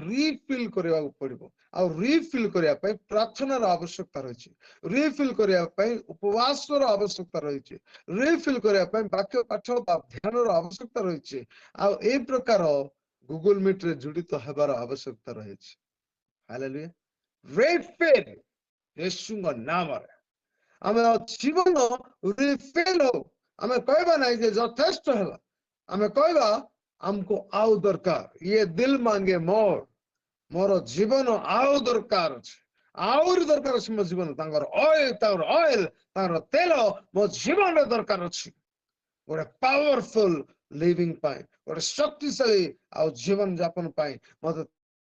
ରିଫିଲ୍ କରିବାକୁ ପଡିବ। ଆଉ ରିଫିଲ୍ କରିବା ପାଇଁ ପ୍ରାର୍ଥନାର ଆବଶ୍ୟକତା ରହିଛି, ରିଫିଲ୍ କରିବା ପାଇଁ ଉପବାସର ଆବଶ୍ୟକତା ରହିଛି, ରିଫିଲ୍ କରିବା ପାଇଁ ବାକ୍ୟ ପାଠ ବା ଧ୍ୟାନର ଆବଶ୍ୟକତା ରହିଛି। ଆଉ ଏଇ ପ୍ରକାର ଗୁଗଲ ମିଟରେ ଜଡ଼ିତ ହେବାର ଆବଶ୍ୟକତା ରହିଛି। ହାଲେଲୁୟା। ରିଫିଲ୍ ଯୀଶୁଙ୍କ ନାମରେ ଆମେ ଜୀବନ ରିଫିଲ୍ ହଉ। ଆମେ କହିବା ନାହିଁ ଯେ ଯଥେଷ୍ଟ ହେଲା, ଆମେ କହିବା ଆମକୁ ଆଉ ଦରକାର। ଇଏ ଦିଲ ମାଙ୍ଗେ ମୋର ଜୀବନ ଆଉ ଦରକାର ଅଛି, ଆହୁରି ଦରକାର ଅଛି ମୋ ଜୀବନ। ତାଙ୍କର ତାଙ୍କର ତେଲ ମୋ ଜୀବନରେ ଦରକାର ଅଛି, ଗୋଟେ ପାୱାରଫୁଲ ଲିଭିଂ ପାଇଁ, ଗୋଟେ ଶକ୍ତିଶାଳୀ ଆଉ ଜୀବନ ଯାପନ ପାଇଁ ମତେ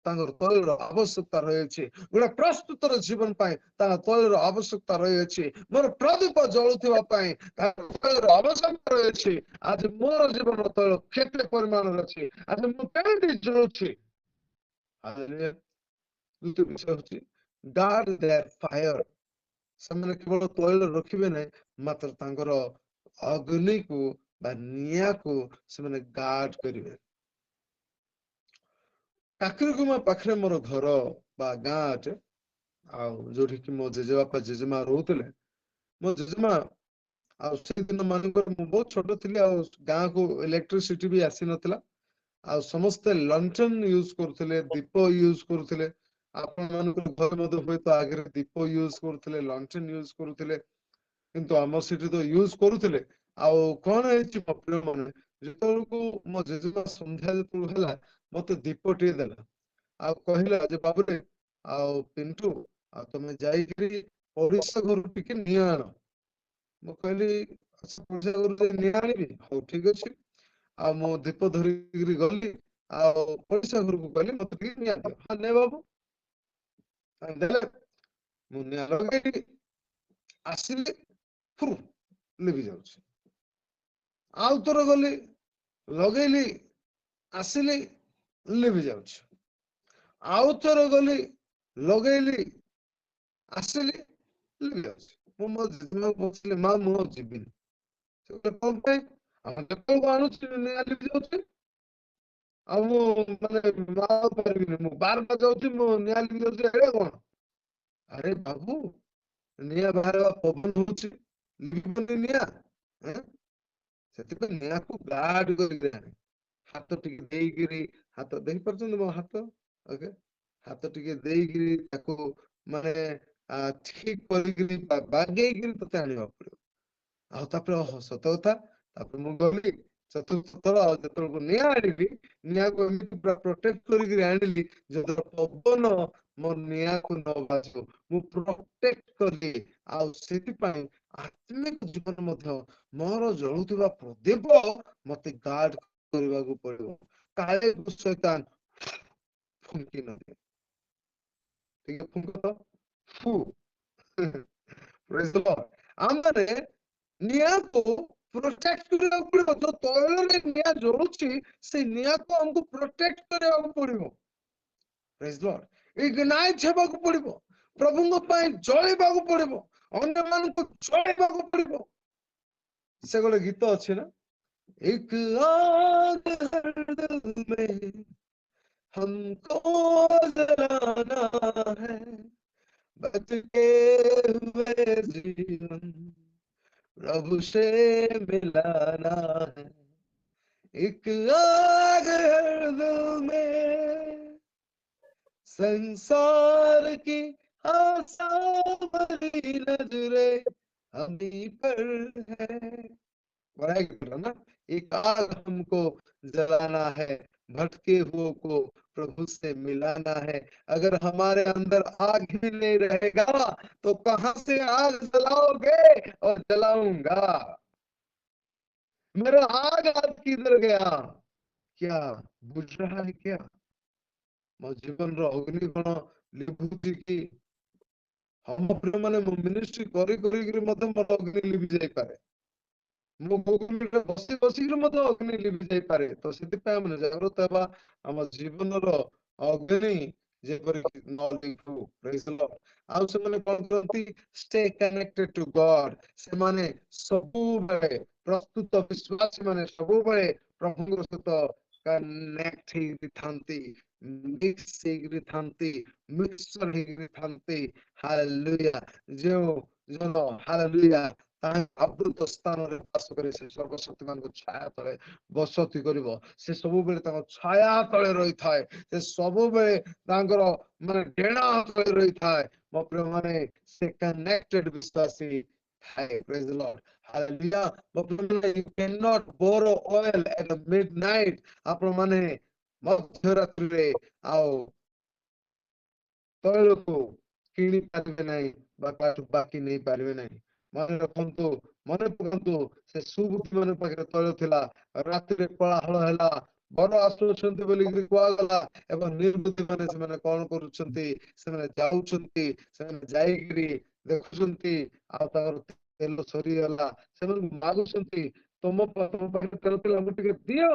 ତାଙ୍କର ତୈଳର ଆବଶ୍ୟକତା ରହିଅଛି। ଗୋଟେ ପ୍ରସ୍ତୁତର ଜୀବନ ପାଇଁ ତାଙ୍କ ତୈଳର ଆବଶ୍ୟକତା ରହିଅଛି। ମୋର ପ୍ରଦୀପ ଜଳୁଥିବା ପାଇଁ ତାଙ୍କର ତୈଳର ଆବଶ୍ୟକତା ରହିଅଛି। ଆଜି ମୋର ଜୀବନର ତୈଳ କେତେ ପରିମାଣରେ ଅଛି, ଆଜି ମୁଁ କେମିତି ଜଳୁଛି। ଦ୍ୱିତୀୟ ବିଷୟ ହଉଛି ଗାର୍ଡ ଦେୟାର ଫାୟାର। ସେମାନେ କେବଳ ତୈଳ ରଖିବେ ନାହିଁ, ମାତ୍ର ତାଙ୍କର ଅଗ୍ନିକୁ ବା ନିଆଁକୁ ସେମାନେ ଗାର୍ଡ କରିବେ। କାକରିଗୁମା ପାଖରେ ମୋର ଘର ବା ଗାଁ ଅଟେ, ଆଉ ଯୋଉଠିକି ମୋ ଜେଜେବାପା ଜେଜେମା ରହୁଥିଲେ। ମୋ ଜେଜେମା ଆଉ ସେଦିନ ମାନଙ୍କରେ ମୁଁ ବହୁତ ଛୋଟ ଥିଲି, ଆଉ ଗାଁକୁ ଇଲେକ୍ଟ୍ରିସିଟି ବି ଆସିନଥିଲା। ଆଉ ସମସ୍ତେ ଲଣ୍ଠନ ୟୁଜ କରୁଥିଲେ, ଦୀପ ୟୁଜ କରୁଥିଲେ। ଆପଣ ମାନଙ୍କର ଘରେ ମଧ୍ୟ ହୁଏତ ଆଗରେ ଦୀପ ୟୁଜ କରୁଥିଲେ, ଲଣ୍ଠନ ୟୁଜ କରୁଥିଲେ, କିନ୍ତୁ ଆମ ସେଠି ତ ୟୁଜ କରୁଥିଲେ। ଆଉ କଣ ହେଇଛି ମୋ ପ୍ରିୟ ମାନେ, ଯେତେବେଳକୁ ମୋ ଜେଜେମା ସନ୍ଧ୍ୟା ଯେତେବେଳକୁ ହେଲା ମତେ ଦୀପଟିଏ ଦେଲା, ଆଉ କହିଲା ଯେ ବାବୁରେ ଆଉ ପିଣ୍ଟୁ, ଆଉ ତମେ ଯାଇକିରି ପଡିଶା ଘରୁ ଟିକେ ନିଆଁ ଆଣ। ମୁଁ କହିଲି ପଡିଶା ଘରୁ ନିଆଁ ଆଣିବି, ହଉ ଠିକ ଅଛି। ଆଉ ମୁଁ ଦୀପ ଧରିକିରି ଗଲି, ଆଉ ପଡିଶା ଘରକୁ ଗଲି, ମତେ ଟିକେ ନିଆଁ ଦିଅ। ହଁ ନେ ବାବୁ। ଦେଲେ, ମୁଁ ନିଆଁ ଲଗେଇଲି, ଆସିଲି, ଲିଭି ଯାଉଛି। ଆଉ ଥରେ ଗଲି, ଲଗେଇଲି, ଆସିଲି, ଲିଭି ଯାଉଛି। ଆଉ ଥରେ ଗଲି, ଲଗେଇଲି, ଆସିଲି, ଲିଭି ଯାଉଛି। ମୁଁ ମୋ ଜେଜେମାକୁ ପଚାରିଲି, ମା ମୁଁ ଆଉ ଯିବିନି। ସେ କହିଲେ କଣ ପାଇଁ? ଆମେ ଯେତେବେଳକୁ ଆଣୁଛି ନିଆଁ ଲିଭି ଯାଉଛି, ଆଉ ମୁଁ ମାନେ ଆଉ ପାରିବିନି, ମୁଁ ବାର ଯାଉଛି, ମୁଁ ନିଆଁ ଲିଭି ଯାଉଛି, ଏଇଟା କଣ? ଆରେ ବାବୁ, ନିଆଁ ବାହାରିବା ପବନ ହଉଛି, ଲିଭିବନି ନିଆଁ। ସେଥିପାଇଁ ନିଆଁକୁ ଗାର୍ଡ କରିକି ଆଣେ। ହାତ ଟିକେ ଦେଇକିରି, ହାତ ଦେଇପାରୁଛନ୍ତି ମୋ ହାତ? ଓକେ, ହାତ ଟିକେ ଦେଇକିରି ତାକୁ ମାନେ ଠିକ କରିକିରି ବାଗେଇକିରି ତତେ ଆଣିବାକୁ ପଡିବ। ଆଉ ତାପରେ ସତ କଥା, ତାପରେ ମୁଁ ଗଲି ଚତୁର୍ଥ ଥର, ଆଉ ଯେତେବେଳକୁ ନିଆଁ ଆଣିଲି, ନିଆଁକୁ ଏମିତି ପୁରା ପ୍ରୋଟେକ୍ଟ କରିକିରି ଆଣିଲି, ଯେତେବେଳେ ପବନ ମୋ ନିଆଁକୁ ନ ବାଜୁ ମୁଁ ପ୍ରୋଟେକ୍ଟ କଲି। ଆଉ ସେଥିପାଇଁ ଆତ୍ମିକ ଜୀବନ ମଧ୍ୟ ମୋର ଜଳୁଥିବା ପ୍ରଦୀପ ମତେ ଗାର୍ଡ କରିବାକୁ ପଡିବ। କାଳେ ଶୈତାନ ଫୁଙ୍କି ନଦିଏ। ଟିକେ ଫୁଙ୍କ ତ, ଫୁ। Praise the Lord. ଆମମାନେ ନିଆଁକୁ ପ୍ରୋଟେକ୍ଟ କରିବାକୁ ପଡିବ। ଯୋଉ ତୈଳରେ ନିଆଁ ଜଳୁଛି, ସେଇ ନିଆଁକୁ ଆମକୁ ପ୍ରୋଟେକ୍ଟ କରିବାକୁ ପଡିବ। Praise the Lord. ଇଗ୍ନାଇଟ୍ ହେବାକୁ ପଡିବ, ପ୍ରଭୁଙ୍କ ପାଇଁ ଜଳିବାକୁ ପଡିବ, ଅନ୍ୟମାନଙ୍କୁ ଜଳିବାକୁ ପଡିବ। ସେ ଗୋଟେ ଗୀତ ଅଛି ନା, ଏକ ଆଗ ହରଦଲ में हमको जलाना है, बच के हुए जीवन प्रभु से मिलाना है। एक आग हरदल में संसार की आशा भरी नजरें हमी पर है। ना, एक आग हमको जलाना है, भटके हुओं को प्रभु से मिलाना है। अगर हमारे अंदर आग ही नहीं रहेगा तो कहां से आग जलाओगे और जलाऊंगा। मेरा आग आज किधर गया, क्या बुझ रहा है क्या? ମୋ ଜୀବନର ଅଗ୍ନି କଣ ଲିଭୁଛି କି? ଆମ ପ୍ରିୟ ମାନେ, ମୁଁ ମିନିଷ୍ଟ୍ରି କରିକିରି ମଧ୍ୟ ମୋର ଅଗ୍ନି ଲିଭି ଯାଇପାରେ। ମୁଁ ଗୁଗୁଲରେ ବସି ବସିକିରି ମଧ୍ୟ ଅଗ୍ନି ଲିଭି ଯାଇପାରେ। ତ ସେଥିପାଇଁ ଆମେ ଜାଗ୍ରତ ହେବା, ଆମ ଜୀବନର ଅଗ୍ନି ଯେପରିକି ନ ଲିଭୁ। Praise the Lord. ଆଉ ସେମାନେ କଣ କରନ୍ତି? stay connected to God. ସେମାନେ ସବୁବେଳେ ପ୍ରସ୍ତୁତ ବିଶ୍ୱାସୀ ମାନେ ସବୁବେଳେ ପ୍ରଭୁଙ୍କ ସହିତ connect ହେଇଥାନ୍ତି, mix ହେଇଥାନ୍ତି, mixture ହେଇଥାନ୍ତି। Hallelujah. ଯେଉଁ ଜନ hallelujah ତାହା ଅବୃତ ସ୍ଥାନରେ ବାସ କରି ସେ ସର୍ବଶକ୍ତିମାନଙ୍କ ଛାୟା ତଳେ ବସତି କରିବ। ସେ ସବୁବେଳେ ତାଙ୍କ ଛାୟା ତଳେ ରହିଥାଏ। ସେ ସବୁବେଳେ ତାଙ୍କର ମାନେ ଡେଣା ତଳେ ରହିଥାଏ। ମୋ ପ୍ରିୟ ମାନେ ସେ connected ବିଶ୍ୱାସୀ ଥାଏ। Praise the Lord. Hallelujah. ମୋ ପ୍ରିୟ ମାନେ you cannot borrow oil at midnight. ଆପଣ ମାନେ ମଧ୍ୟରାତ୍ରିରେ ଆଉ ତୈଳକୁ କିଣି ପାରିବେ ନାହିଁ ବା ତାଠୁ ବାକି ନେଇ ପାରିବେ ନାହିଁ। ମନେ ରଖନ୍ତୁ, ମନେ ପକାନ୍ତୁ, ସେ ସୁବୁଦ୍ଧି ମାନଙ୍କ ପାଖରେ ତୈଳ ଥିଲା, ରାତିରେ କୋଳାହଳ ହେଲା, ବର ଆସୁଛନ୍ତି ବୋଲିକିରି କୁହାଗଲା, ଏବଂ ନିର୍ବୁଦ୍ଧି ମାନେ ସେମାନେ କଣ କରୁଛନ୍ତି, ସେମାନେ ଯାଉଛନ୍ତି, ସେମାନେ ଯାଇକିରି ଦେଖୁଛନ୍ତି ଆଉ ତାଙ୍କର ତେଲ ସରିଗଲା, ସେମାନଙ୍କୁ ମାଗୁଛନ୍ତି ତମ ପାଖରେ ତେଲ ଥିଲା ଆମକୁ ଟିକେ ଦିଅ।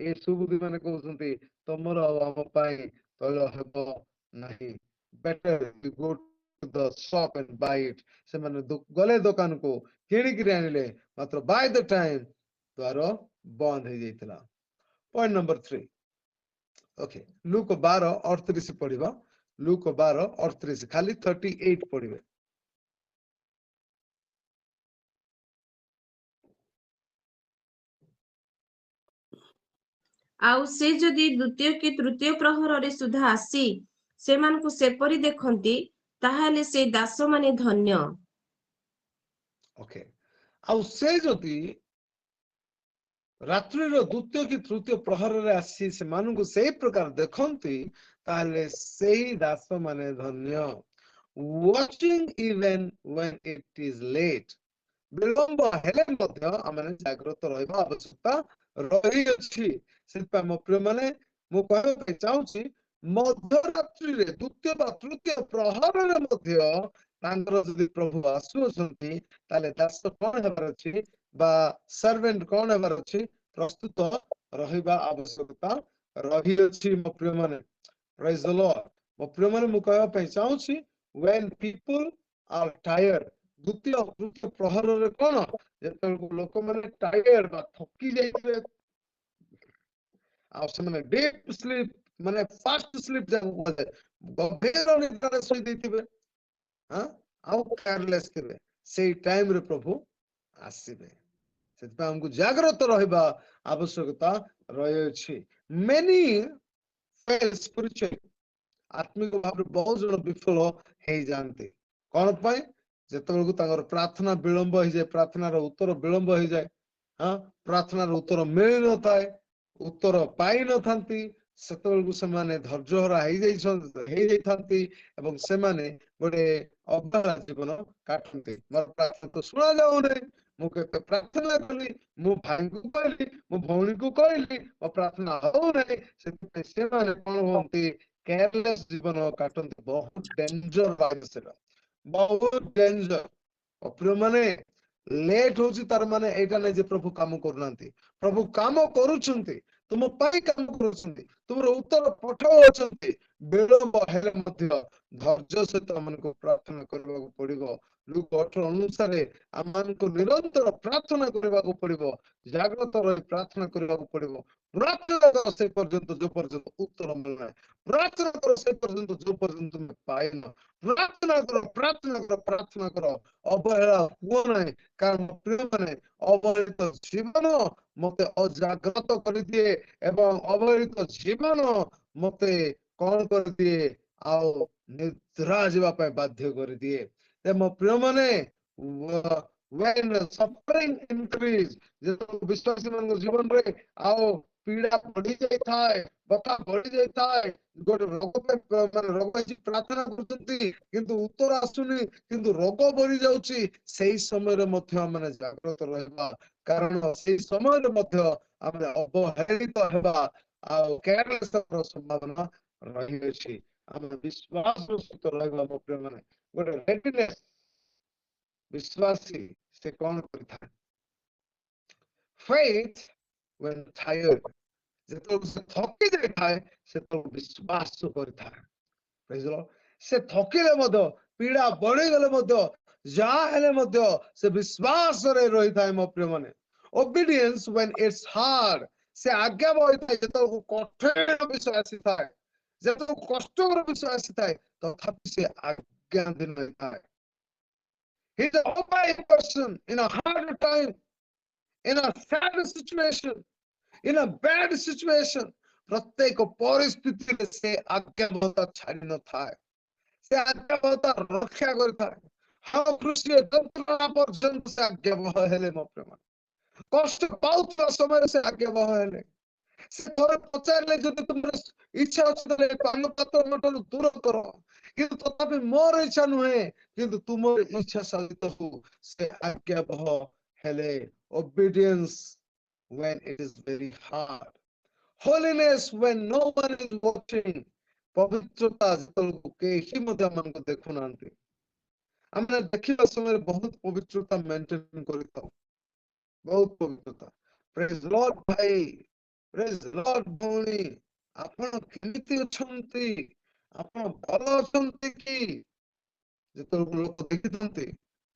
ଏ ସୁବୁଦ୍ଧି ମାନେ କହୁଛନ୍ତି ତମର ଆଉ ଆମ ପାଇଁ ତୈଳ ହେବ ନାହିଁ। Better you go to the shop and buy it. ସେମାନେ ଗଲେ ଦୋକାନକୁ କିଣିକିରି ଆଣିଲେ, ମାତ୍ର by the time ଦ୍ୱାର ବନ୍ଦ ହେଇଯାଇଥିଲା। Point number 3. Okay, ଲୁକ 12:38 ପଢିବା। ଲୁକ 12:38 ଖାଲି 38 ପଢିବେ। ଆଉ ସେ ଯଦି ଦ୍ୱିତୀୟ କି ତୃତୀୟ ପ୍ରହରରେ ସୁଦ୍ଧା ଆସି ସେମାନଙ୍କୁ ସେପରି ଦେଖନ୍ତି, ତାହେଲେ ସେ ଦାସମାନେ ଧନ୍ୟ। Okay, ଆଉ ସେ ଯଦି ରାତ୍ରିର ଦ୍ୱିତୀୟ କି ତୃତୀୟ ପ୍ରହରରେ ଆସି ସେମାନଙ୍କୁ ସେଇ ପ୍ରକାର ଦେଖନ୍ତି, ତାହେଲେ ସେହି ଦାସ ମାନେ ଧନ୍ୟ। Watching even when it is late. ବିଳମ୍ବ ହେଲେ ମଧ୍ୟ ଆମେ ଜାଗ୍ରତ ରହିବା ଆବଶ୍ୟକତା ରହିଅଛି। ସେଥିପାଇଁ ମୋ ପ୍ରିୟ ମାନେ ମୁଁ କହିବା ପାଇଁ ଚାହୁଁଛି, ମଧ୍ୟରାତ୍ରିରେ ଦ୍ୱିତୀୟ ବା ତୃତୀୟ ପ୍ରହରରେ ମଧ୍ୟ ତାଙ୍କର ଯଦି ପ୍ରଭୁ ଆସୁଅଛନ୍ତି, ତାହେଲେ ଦାସ କଣ ହେବାର ଅଛି ବା ସର୍ଭେଣ୍ଟ କଣ ହେବାର ଅଛି, ପ୍ରସ୍ତୁତ ରହିବା ଆବଶ୍ୟକତା ରହିଅଛି। ମୋ ପ୍ରିୟ ମାନେ ପ୍ରେଜ୍ ଦ ଲର୍ଡ। ମୋ ପ୍ରିୟ ମାନେ ମୁଁ କହିବା ପାଇଁ ଚାହୁଁଛି, when people are tired, ଦ୍ୱିତୀୟ ତୃତୀୟ ପ୍ରହରରେ କଣ, ଯେତେବେଳକୁ ଲୋକମାନେ ଟାୟାର୍ଡ ବା ଥକି ଯାଇଥିବେ, ଆଉ ସେମାନେ ଡିପ୍ ସ୍ଲିପ୍ ମାନେ ଫାଷ୍ଟ ସ୍ଲିପ୍ ଯାକୁ କୁହାଯାଏ, ଗଭୀର ନିଦ୍ରାରେ ଶୋଇ ଦେଇଥିବେ, ଆଉ କେୟାରଲେସ୍ ଥିବେ, ସେଇ ଟାଇମରେ ପ୍ରଭୁ ଆସିବେ। ସେଥିପାଇଁ ଆମକୁ ଜାଗ୍ରତ ରହିବା ଆବଶ୍ୟକତା ରହିଅଛି। Many fail spiritually. ଆତ୍ମିକ ଭାବରେ ବହୁତ ଜଣ ବିଫଳ ହେଇଯାଆନ୍ତି। କଣ ପାଇଁ? ଯେତେବେଳକୁ ତାଙ୍କର ପ୍ରାର୍ଥନା ବିଳମ୍ବ ହେଇଯାଏ, ପ୍ରାର୍ଥନାର ଉତ୍ତର ବିଳମ୍ବ ହେଇଯାଏ, ପ୍ରାର୍ଥନାର ଉତ୍ତର ମିଳିନଥାଏ, ଉତ୍ତର ପାଇନଥାନ୍ତି, ସେତେବେଳକୁ ସେମାନେ ଧୈର୍ଯ୍ୟହରା ହେଇଯାଇଥାନ୍ତି ଏବଂ ସେମାନେ ଗୋଟେ ଅବହେଳା ଜୀବନ କାଟନ୍ତି। ମୋର ପ୍ରାର୍ଥନା ତ ଶୁଣା ଯାଉନାହିଁ, ମୁଁ କେତେ ପ୍ରାର୍ଥନା କଲି, ମୁଁ ଭାଇଙ୍କୁ କହିଲି, ମୁଁ ଭଉଣୀକୁ କହିଲି, ମୋ ପ୍ରାର୍ଥନା ହଉନାହିଁ। ସେଥିପାଇଁ ସେମାନେ କଣ ହୁଅନ୍ତି, କେୟାରଲେସ୍ ଜୀବନ କାଟନ୍ତି। ବହୁତ ଡେଞ୍ଜର ଭାବେ ସେଟା, ବହୁତ ଡେଞ୍ଜର। ପ୍ରିୟ ମାନେ ଲେଟ୍ ହଉଛି ତାର ମାନେ ଏଇଟା ନାହିଁ ଯେ ପ୍ରଭୁ କାମ କରୁନାହାନ୍ତି। ପ୍ରଭୁ କାମ କରୁଛନ୍ତି, ତୁମ ପାଇଁ କାମ କରୁଛନ୍ତି, ତୁମର ଉତ୍ତର ପଠାଉଛନ୍ତି। ବିଳମ୍ବ ହେଲେ ମଧ୍ୟ ଧୈର୍ଯ୍ୟ ସହିତ ଆମକୁ ପ୍ରାର୍ଥନା କରିବାକୁ ପଡିବ। ଲୁକ 18 ଅନୁସାରେ ଆମମାନଙ୍କୁ ନିରନ୍ତର ପ୍ରାର୍ଥନା କରିବାକୁ ପଡିବ, ଜାଗ୍ରତ ରହି ପ୍ରାର୍ଥନା କରିବାକୁ ପଡିବ। ପ୍ରାର୍ଥନା କର ସେ ପର୍ଯ୍ୟନ୍ତ ଯୋଉ ପର୍ଯ୍ୟନ୍ତ ଉତ୍ତର ମିଳୁନାହିଁ, ପ୍ରାର୍ଥନା କର ସେ ପର୍ଯ୍ୟନ୍ତ ଯୋଉ ପର୍ଯ୍ୟନ୍ତ ତୁମେ ପାଇନ, ପ୍ରାର୍ଥନା କର, ପ୍ରାର୍ଥନା କର, ପ୍ରାର୍ଥନା କର। ଅବହେଳା ହୁଅ ନାହିଁ, କାରଣ ପ୍ରିୟମାନେ ଅବହେଳିତ ଜୀବନ ମତେ ଅଜାଗ୍ରତ କରିଦିଏ ଏବଂ ଅବହେଳିତ ଜୀବନ ମତେ କଣ କରିଦିଏ, ଆଉ ନିଦ୍ରା ଯିବା ପାଇଁ ବାଧ୍ୟ କରିଦିଏ। ମୋ ପ୍ରିୟ ମାନେ when suffering increase, ଯେତେବେଳେ ବିଶ୍ୱାସୀ ମାନଙ୍କ ଜୀବନରେ ଆଉ ପୀଡା ବଢି ଯାଇଥାଏ, ବଥା ବଢି ଯାଇଥାଏ, ଗୋଟେ ରୋଗ ପାଇଁ ମାନେ ରୋଗ ହେଇଛି ପ୍ରାର୍ଥନା କରୁଛନ୍ତି କିନ୍ତୁ ଉତ୍ତର ଆସୁନି, କିନ୍ତୁ ରୋଗ ବଢି ଯାଉଛି, ସେଇ ସମୟରେ ମଧ୍ୟ ଆମେ ଜାଗ୍ରତ ରହିବା, କାରଣ ସେଇ ସମୟରେ ମଧ୍ୟ ଆମେ ଅବହେଳିତ ହେବା ଆଉ କେୟାରଲେସ୍ ହେବାର ସମ୍ଭାବନା ରହିଅଛି। ଆମେ ବିଶ୍ୱାସର ସହିତ ରହିବା। ମୋ ପ୍ରିୟ ମାନେ ଗୋଟେ ରେଡିନେସ୍ ବିଶ୍ୱାସୀ ସେ କଣ କରିଥାଏ, faith when tired, ଯେତେବେଳେ ସେ ଥକି ଯାଇଥାଏ ସେତେବେଳେ ବିଶ୍ୱାସ କରିଥାଏ। Praise the Lord. ସେ ଥକିଲେ ମଧ୍ୟ, ପୀଡା ବଢିଗଲେ ମଧ୍ୟ, ଯାହା ହେଲେ ମଧ୍ୟ ସେ ବିଶ୍ୱାସରେ ରହିଥାଏ। ମୋ ପ୍ରିୟ ମାନେ obedience when it's hard, से आज्ञा होता है जो कठिन विषय आसी थाए जो कष्टर विषय आसी थाए तथापि से आज्ञा दिन थाए he is a obeying person in a hard time in a sad situation in a bad situation प्रत्येक परिस्थिति से आज्ञाबहता छाड़ी न थाए से आज्ञाबहता रक्षा करता है हाँ कृष्ण जंत्रणा पर्यंत से आज्ञाबह हेले मो प्रेम कष्ट पाउଥିବା समय से आज्ञाबह हेले से थोड़े पचारले जदि तुमर इच्छा अछि तले पान पात्र मटल दूर करो किंतु तथापि मोर इच्छा नुहे किंतु तुमर इच्छा सहित हो से आज्ञाबह हेले obedience when it is very hard holiness when no one is watching पवित्रता जेतलको केही मध्ये हमनको देखु नांती हमने देखिबा समय बहुत पवित्रता मेंटेन करिताउ बहुत पवित्रता प्रेज लॉर्ड भाई प्रेज लॉर्ड भौणी आपण केमिति अछंती आपण भलो अछंती की जेतलको लोक देखिथंती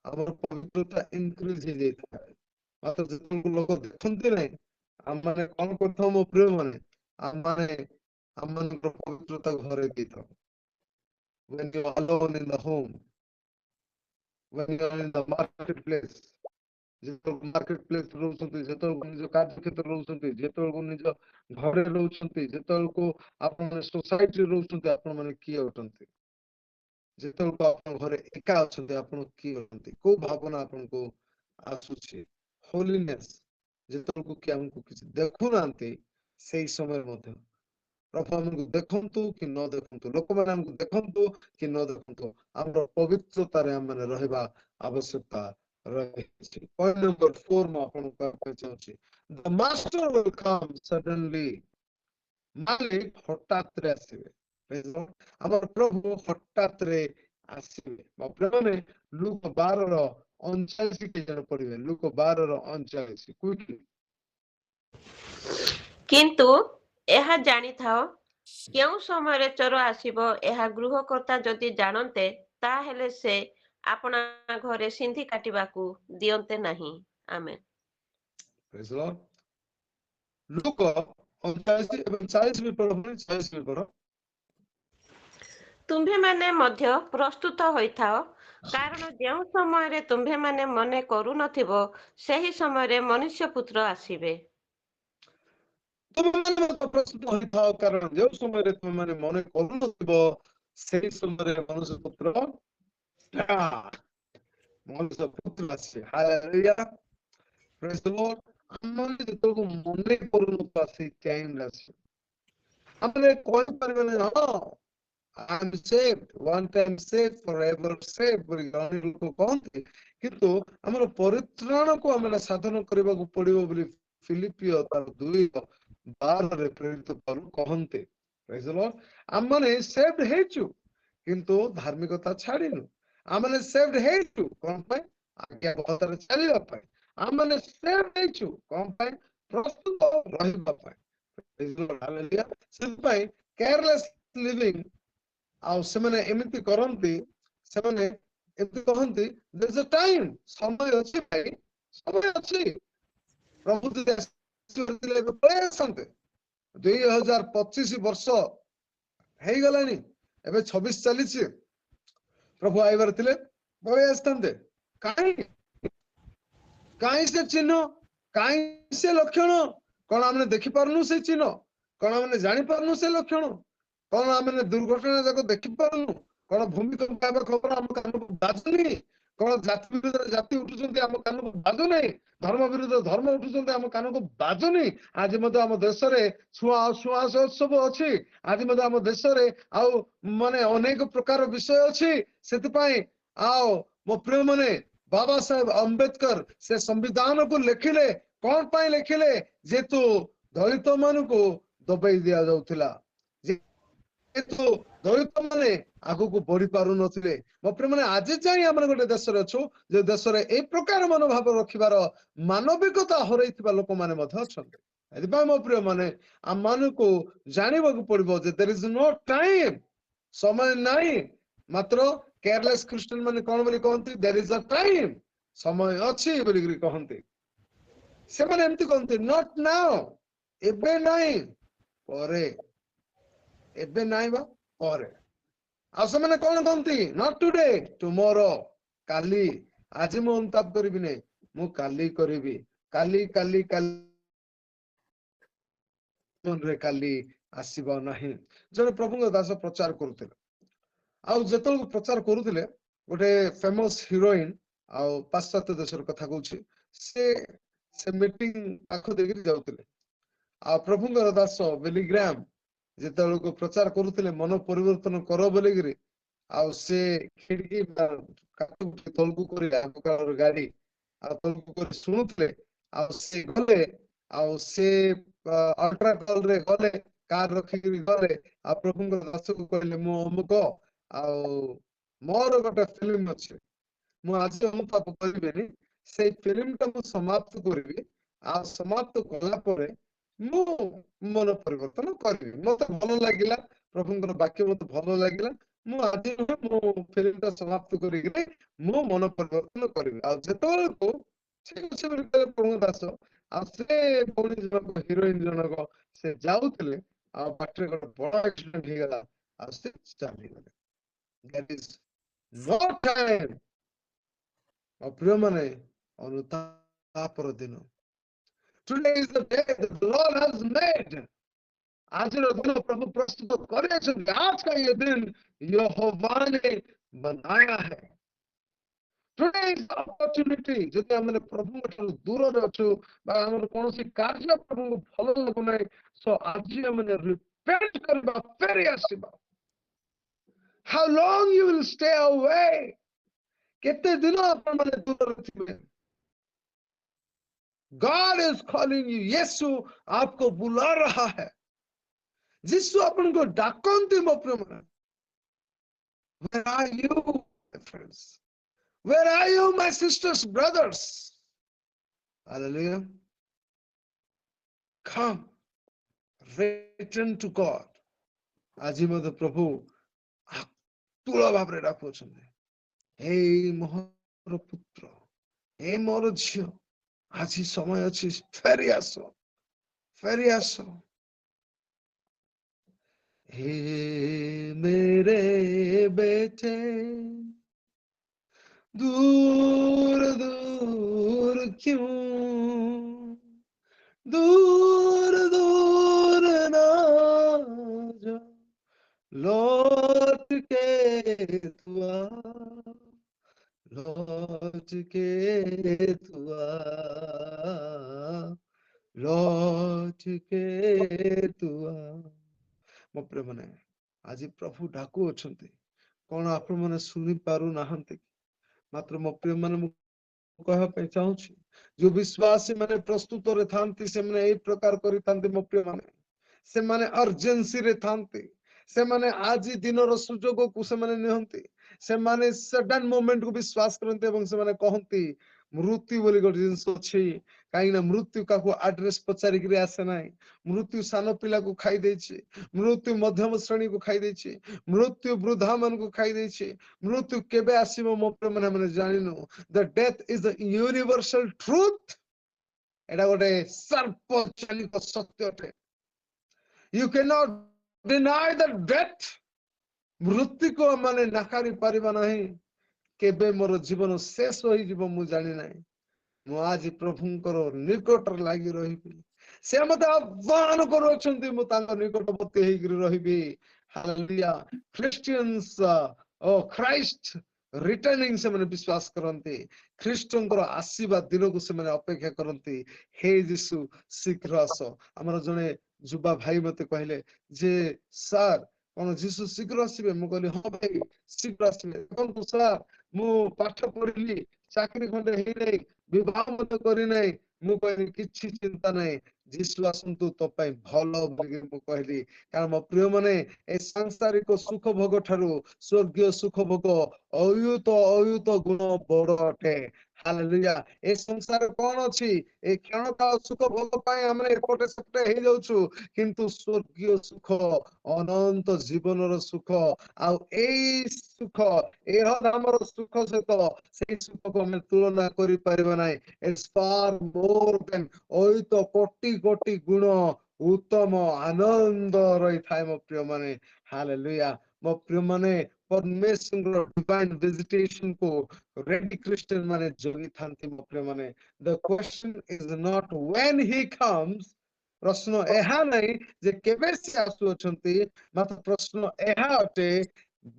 हमर पवित्रता इंक्रीज हे जेता मात्र जेतलको लोक देखंती नै हम माने कोन करथौ मो प्रिय माने हम माने हमनकर पवित्रता घरे देता when you are alone in the home when you are in the marketplace जेतो marketplace रहउछंती जेतो निज कार्य क्षेत्र रहउछंती जेतो निज घरे रहउछंती जेतो आपण सोसाइटी रहउछंती आपण माने की होतंती जेतो आपण घरे एका अछंती आपण की होतंती को भावना आपण को आसुछि होलीनेस जेतो कि हमको किछ देखु नांती सेही समय मध्ये प्रभु हमको देखंतु कि न देखंतु लोक माने हमको देखंतु कि न देखंतु हमर पवित्रता रे हम माने रहबा आवश्यकता रहिछि पॉइंट नंबर 4 में आपण का पहचानछि the master will come suddenly मालिक हठात रे आसीबे हमर प्रभु हठात रे आसीबे प्रभु ने लूक 12 रो 39 के जन पढिबे लूक 12 रो 39 क्विकली किंतु ଏହା ଜାଣିଥାଅ କେଉଁ ସମୟରେ ଚୋର ଆସିବ ଏହା ଗୃହକର୍ତ୍ତା ଯଦି ଜାଣନ୍ତେ ତାହେଲେ ସେ ଆପଣା ଘରେ ସିନ୍ଧି କାଟିବାକୁ ଦିଅନ୍ତେ ନାହିଁ ଆମେନ୍ प्रेज द लॉर्ड लूक 39 ଏବଂ 40 ବି ପଢ 40 ବି ପଢ ତୁମ୍ଭେମାନେ ମଧ୍ୟ ପ୍ରସ୍ତୁତ ହୋଇଥାଅ କାରଣ ଯେଉଁ ସମୟରେ ତୁମ୍ଭେମାନେ ମନେ କରୁନଥିବ ସେହି ସମୟରେ ମନୁଷ୍ୟପୁତ୍ର ଆସିବେ ତୁମେମାନେ ମଧ୍ୟ ପ୍ରସ୍ତୁତ ହୋଇଥାଅ କାରଣ ଯେଉଁ ସମୟରେ ତୁମେମାନେ ମନେ କରୁନଥିବ ସେହି ସମୟରେ ମନୁଷ୍ୟ ପୁତ୍ର ମନୁଷ୍ୟ ପୁତ୍ର ଆସିବେ ହାଲେଲୁୟା ପ୍ରେଜ ଦ ଲର୍ଡ ଆମମାନେ ଯେତେବେଳେ ମନେ କରୁନଥିବା ସେଇ ଟାଇମରେ ଆସିବେ ଆମେ କହିପାରିବାନି ହଁ I am saved one time saved forever saved ବୋଲି ଜଣେ ଲୋକ କହନ୍ତି କିନ୍ତୁ ଆମର ପରିତ୍ରାଣକୁ ଆମେ ସାଧନ କରିବାକୁ ପଡିବ ବୋଲି ଫିଲିପିଓ ତାର 2:12 ରେ ପ୍ରେରିତ ପାଉଲ କହନ୍ତି ପ୍ରେଜ ଦ ଲର୍ଡ ଆମମାନେ ସେଭଡ ହେଇଛୁ କିନ୍ତୁ ଧାର୍ମିକତା ଛାଡ଼ିନୁ ଆମମାନେ ସେଭଡ ହେଇଛୁ କଣ ପାଇଁ ଆଜ୍ଞା ବହତାରେ ଚାଲିବା ପାଇଁ ଆମମାନେ ସେଭଡ ହେଇଛୁ କଣ ପାଇଁ ପ୍ରସ୍ତୁତ ରହିବା ପାଇଁ ପ୍ରେଜ ଦ ଲର୍ଡ ହାଲେଲୁୟା ସେଥିପାଇଁ କେୟାରଲେସ୍ ଲିଭିଂ ଆଉ ସେମାନେ ଏମିତି କରନ୍ତି ସେମାନେ ଏମିତି କହନ୍ତି there is a time ସମୟ ଅଛି ଭାଇ ସମୟ ଅଛି ପ୍ରଭୁ ଯଦି ଆସିଥିଲେ ଏବେ ପଳେଇ ଆସନ୍ତେ 2025 ବର୍ଷ ହେଇଗଲାଣି ଏବେ 26 ଚାଲିଛି ପ୍ରଭୁ ଆଇବାର ଥିଲେ ପଳେଇ ଆସିଥାନ୍ତେ କାହିଁ କାହିଁ ସେ ଚିହ୍ନ କାହିଁ ସେ ଲକ୍ଷଣ କଣ ଆମେ ଦେଖିପାରୁନୁ ସେ ଚିହ୍ନ କଣ ଆମେ ଜାଣିପାରୁନୁ ସେ ଲକ୍ଷଣ କଣ ଆମେ ଦୁର୍ଘଟଣା ଯାକ ଦେଖିପାରୁନୁ କଣ ଭୂମିକମ୍ପ ହେବା ଖବର ଆମ କାନକୁ ବାଜୁନି କଣ ଜାତି ବିରୁଦ୍ଧରେ ଜାତି ଉଠୁଛନ୍ତି ଆମ କାନକୁ ବାଜୁନି ଧର୍ମ ବିରୁଦ୍ଧରେ ଧର୍ମ ଉଠୁଛନ୍ତି ଆମ କାନକୁ ବାଜୁନି ଆଜି ମଧ୍ୟ ଆମ ଦେଶରେ ସୁଆସ ଉତ୍ସବ ଅଛି ଆଜି ମଧ୍ୟ ଆମ ଦେଶରେ ଆଉ ମାନେ ଅନେକ ପ୍ରକାର ବିଷୟ ଅଛି ସେଥିପାଇଁ ଆଉ ମୋ ପ୍ରିୟ ମାନେ ବାବା ସାହେବ ଅମ୍ବେଦକର ସେ ସମ୍ବିଧାନକୁ ଲେଖିଲେ କଣ ପାଇଁ ଲେଖିଲେ ଯେହେତୁ ଦଳିତ ମାନଙ୍କୁ ଦବେଇ ଦିଆଯାଉଥିଲା କିନ୍ତୁ ଦଳିତ ମାନେ ଆଗକୁ ବଢି ପାରୁନଥିଲେ ମୋ ପ୍ରିୟ ମାନେ ଆଜି ଯାଇ ଆମେ ଗୋଟେ ଦେଶରେ ଅଛୁ ଯେ ଦେଶରେ ଏଇ ପ୍ରକାର ମନୋଭାବ ରଖିବାର ମାନବିକତା ହରେଇଥିବା ଲୋକମାନେ ମଧ୍ୟ ଅଛନ୍ତି ଏଥିପାଇଁ ମୋ ପ୍ରିୟ ମାନେ ଆମମାନଙ୍କୁ ଜାଣିବାକୁ ପଡିବ ଯେ there is no time ସମୟ ନାହିଁ ମାତ୍ର କେୟାରଲେସ୍ ଖ୍ରୀଷ୍ଟିଆନ ମାନେ କଣ ବୋଲି କହନ୍ତି there is a time ସମୟ ଅଛି ବୋଲି କହନ୍ତି ସେମାନେ ଏମିତି କହନ୍ତି not now एबे नहीं परे एबे नहीं बा परे आ से कौन कहती नॉट टुडे टुमोरो काली आज मु अनुताप करिबि नै मु काली करिबि काली काली काली रे काली आसीबा नहीं जने प्रभु दास प्रचार करुथिले आउ जेतल प्रचार करुथिले गोटे फेमस हीरोइन आउ पाश्चात्य देशर कथा कहूछि से मीटिंग पाखो देखि जाउथिले आ प्रभुंकर दास बेलीग्राम जेतल को प्रचार करुथिले मन परिवर्तन करो बोलिगिरी आ से खिड़की काटू तलकू करी आगकार गाड़ी आ तलकू करी सुनुथिले आ से गले आ से अल्ट्रा कॉल रे गले कार रखी गले आ प्रभुंकर दास को कहले मो अमुक आ मोर गोटे फिल्म अच्छे मु आज अनुताप करिबेनी से फिल्म टा मु समाप्त करिबी आ समाप्त कला परे मु मन परिवर्तन करिबी मते भलो लागिला प्रभुंकर वाक्य मते भलो लागिला मु आज मु फिल्म टा समाप्त करिगे मु मन परिवर्तन करिबी आ जेतोल को ठीक से प्रभु दास आ से पौनी जनक हीरोइन जनक से जाउतले आ बाटरे बड़ा एक्सीडेंट हो गला आ से चाली गले that is no time प्रिय माने अनुतापर दिन today is the day that the Lord has made आज दिन प्रभु प्रस्तुत करे छथि आज का ये दिन यहोवा ने बनाया है today is the opportunity जति हमने प्रभु ठाରୁ दूर रहछु बा हमर कोनोसी कार्य प्रभु फल लागु नै सो आज हमने रिपेंट करबा फेरि आसीबा how long you will stay away कितने दिनों अपन माने दूर रहिबे God is calling you यीशु आपको बुला रहा है यीशु अपन को डाकंती मो प्रेम where are you my friends where are you my sisters brothers hallelujah come return to God आज मते प्रभु तुला भाबरे डाकुछन्ते हे मोर पुत्र हे मोर झियो आज समय अछि फेरि आसो हे मेरे बेटे दूर दूर क्यों दूर दूर ना जा लौट के तू आ लौट के तू आ लौट के तू आ मो प्रिय माने आज प्रभु डाकू अछंती कोन आपण माने सुनि पारु नाहंती मात्र मो प्रिय माने मु कहबा पे चाहूछि जो विश्वासी माने प्रस्तुत रे थांती से माने ए प्रकार करि थांती मो प्रिय माने से माने अर्जेंसी रे थांती से माने आज दिन रो सुजोग को से माने निहंती से माने सडन मोमेंट को विश्वास करते एवं से माने कहंती मृत्यु बोली गोटे जिनस अछि कहीं मृत्यु का एड्रेस पचारिक आसे ना मृत्यु सान पिला को खाई देछि मृत्यु मध्यम श्रेणी को खाई देछि मृत्यु वृद्धा मन को खाई देछि मृत्यु केबे आसीबो मो प्रेम माने जानिनु the death is the universal truth एटा गोटे सर्प चालित सत्य अटे you can not deny the death मृत्यु को माने नाकारी परिबा नहीं केबे मोर जीवन शेष होई जीव मु जानि नाही मु आज प्रभुंकर निकट लागि रहिबी से मते आह्वान करूछंती मु तांका निकटवर्ती हेगिरि रहिबी हालेलुया क्रिश्चियंस ओ क्राइस्ट रिटर्निंग से माने विश्वास करंती ख्रीष्टंकर आशीर्वाद दिन को से माने अपेक्षा करंती हे यीशु शीघ्र आसो हमर जने जुबा भाई मते कहले जे सर कौन जीशु शीघ्र आसबे मु कहली हां भाई शीघ्र आसबे कोन को सर मु पाठ पढिली चाकरी खंडे हे नै विवाह मत करी नै मु कहली किछि चिंता नै जीशु आसंतु तो पई भलो बोली मु कहली कारण मो प्रिय माने ए सांसारिक सुख भोग ठारू स्वर्गीय सुख भोग अयुत गुण बड़ अटे हालेलुया ए संसार कोन अछि ए क्षणकाल सुख भोग पाए हमने एपटे सेपटे हे जाउछु किंतु स्वर्गीय सुख अनंत जीवनर सुख आ ए सुख ए हमर सुख सहित से सुख को हम तुलना करि परिबा नै इट्स फार मोर देन अयुत कोटि कोटि गुण उत्तम आनंद रही थाए मो प्रिय माने हालेलुया मो प्रिय माने परमेश्वर डिवाइन विजिटेशन को रेडी क्रिश्चियन माने जोगी थांती मो प्रिय माने the question is not when he comes प्रश्न एहा नहीं जे केबे से आसु अछंती मात्र प्रश्न एहा अटे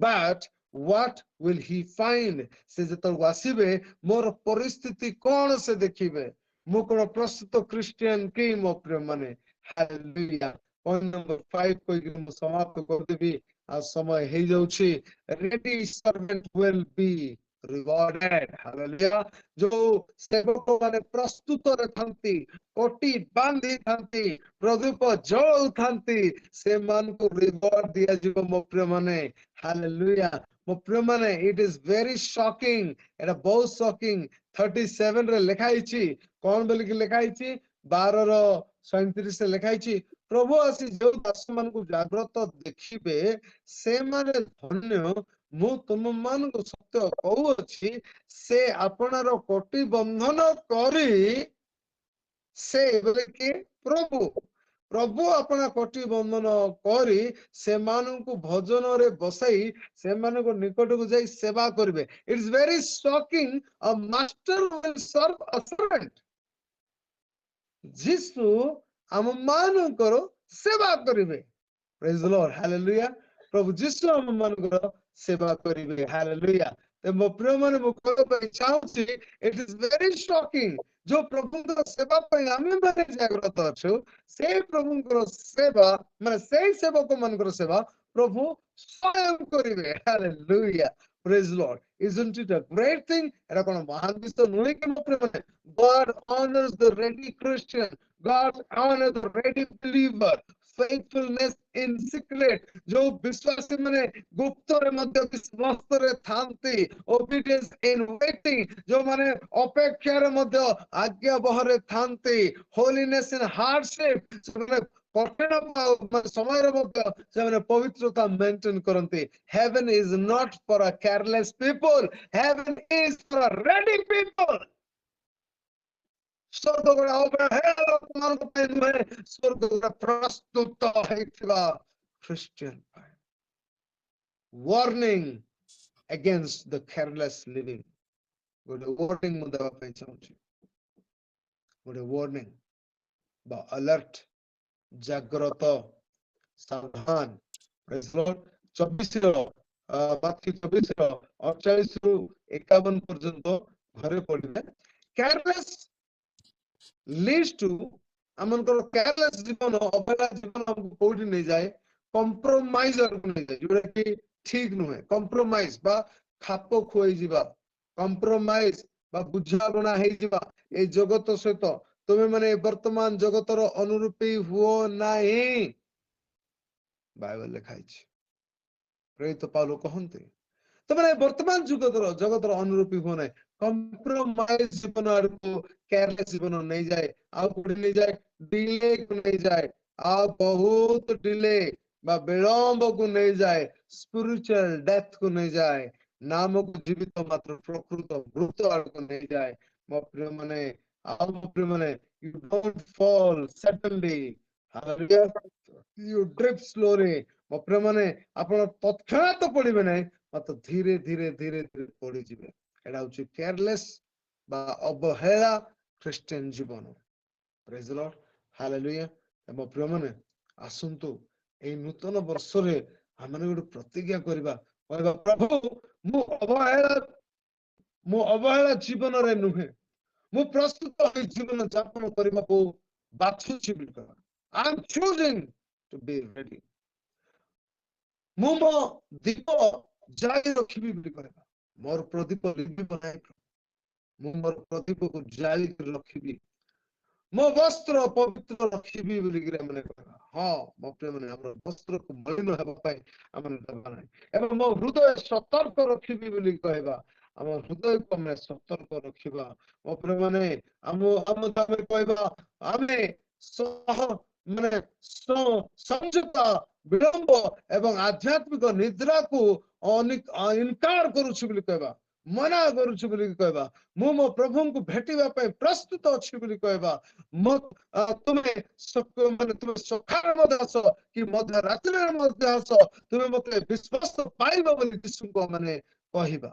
but what will he find से जतल आसीबे मोर परिस्थिति कोन से देखिबे मु कोन प्रस्तुत क्रिश्चियन की मो प्रिय माने हालेलुया पॉइंट नंबर 5 को मु समाप्त कर देबी आ समय हे जाउछि ready servant will be rewarded hallelujah जो सेवक माने प्रस्तुत रे थांती कोटी बांधी थांती प्रदीप जळ थांती से मान को रिवॉर्ड दिया जीव मो प्रिय माने हालेलुया मो प्रिय माने इट इज वेरी शॉकिंग एटा बहुत शॉकिंग 37 रे लिखाई छी कोन बोली कि लिखाई छी 12 रो 37 रे लिखाई छी प्रभु आसी जो दास मान को जागृत देखिबे से माने धन्य मु तुम मान को सत्य कहू अछि से आपनार कोटि बंधन करी से बोले कि प्रभु प्रभु अपना कोटि बंधन करी से मानन को भजन रे बसाई से मान को निकट को जाई सेवा करबे it is very shocking a master will serve a servant जीसु हम मान करो सेवा करिवे प्रेज द लॉर्ड हालेलुया प्रभु जीसु हम मान करो सेवा करिवे हालेलुया ते मो प्रिय माने मो कहबा ପାଇଁ ଚାହୁଁଛି इट इज वेरी शॉकिंग जो प्रभुଙ୍କର सेवा ପାଇଁ ଆମେ ମାନେ ଜାଗ୍ରତ ଅଛୁ ସେ ପ୍ରଭୁଙ୍କର ସେବା ମାନେ ସେଇ ସେବକ ମାନଙ୍କର ସେବା ପ୍ରଭୁ स्वयं କରିବେ hallelujah praise Lord isn't it a great thing ଏଟା କଣ ମହାନ ବିଷୟ ନୁହେଁ କି ମୋ ପ୍ରିୟ ମାନେ God honors the ready Christian God honors the ready believer faithfulness in secret जो विश्वासी माने गुप्त रे मध्य विश्वास रे थांती obedience in waiting जो माने अपेक्षा रे मध्य आज्ञा बहरे थांती holiness in hardship कठिन समय रे मध्य से माने पवित्रता maintain करंती heaven is not for a careless people heaven is for a ready people स्वर्ग गुड़ा अवहेला लोकमानक पे नुहे स्वर्ग गुड़ा प्रस्तुत हेतिबा Christian warning against the careless living good warning mu deba pai chahuchi good warning ba alert jagrata सावधान praise lord 24 रो बाकी 24 रो 48 रु 51 पर्यंत घरे पढिबे careless leads to Amonkar careless जीवन अबेला जीवन हमको कोठी नहीं जाए कंप्रोमाइजर को नहीं जाए जोड़ा कि ठीक नुहे कंप्रोमाइज बा खाप खोई जीवा कंप्रोमाइज बा बुझाबना हे जीवा ए जगत सहित तुमे माने वर्तमान जगतर अनुरूपी हुओ नाही बाइबल लिखाई छी प्रेरित पौल कहंते तो माने वर्तमान जगतर अनुरूपी हो नाही कंप्रोमाइज जीवन को केयरलेस जीवन नहीं जाए आ कोठी नहीं जाए डिले को नहीं जाए आ बहुत डिले बा विलंब को नहीं जाए स्पिरिचुअल डेथ को नहीं जाए नाम को जीवित मात्र प्रकृत मृत को नहीं जाए मो प्रिय माने you don't fall suddenly hallelujah you drip slowly मो प्रिय माने आपण तत्क्षणात तो पड़िबे नहीं मात्र धीरे धीरे धीरे धीरे पड़ी जिवे एडा होची केयरलेस बा अवहेला क्रिश्चियन जीवन प्रेज द लॉर्ड हालेलुया मो प्रिय माने आसंतु ए नूतन वर्ष रे हमने गोटे प्रतिज्ञा करबा कहबा प्रभु मु अवहेला जीवन रे नुहे मु प्रस्तुत होई जीवन यापन करबा को बाछुछि बिलका I am choosing to be ready मु मो दीप जाई रखिबी बिल कहबा मोर प्रदीप लिबि बनाई मु मोर प्रदीप को जाई रखिबी मो वस्त्र पवित्र रखिबी बोली गिरे माने कहबा हां मो प्रेम ने हमर वस्त्र को मलिन हेबा पई हमन दबा नै एवं मो हृदय सतर्क रखिबी बोली कहबा हम हृदय को हम सतर्क रखिबा मो प्रेम ने हम तमे कहबा हमें सह माने संयुक्ता विलंब एवं आध्यात्मिक निद्रा को इनकार करूछु बोली कहबा मना करुछु बोली कहबा मु मो प्रभु को भेटिबा पई प्रस्तुत अछि बोली कहबा म तुमे माने तुमे सखार मध्य आस कि मध्य रात्रि मध्य आस तुमे मते विश्वास पाइबा बोली यीशु को माने कहबा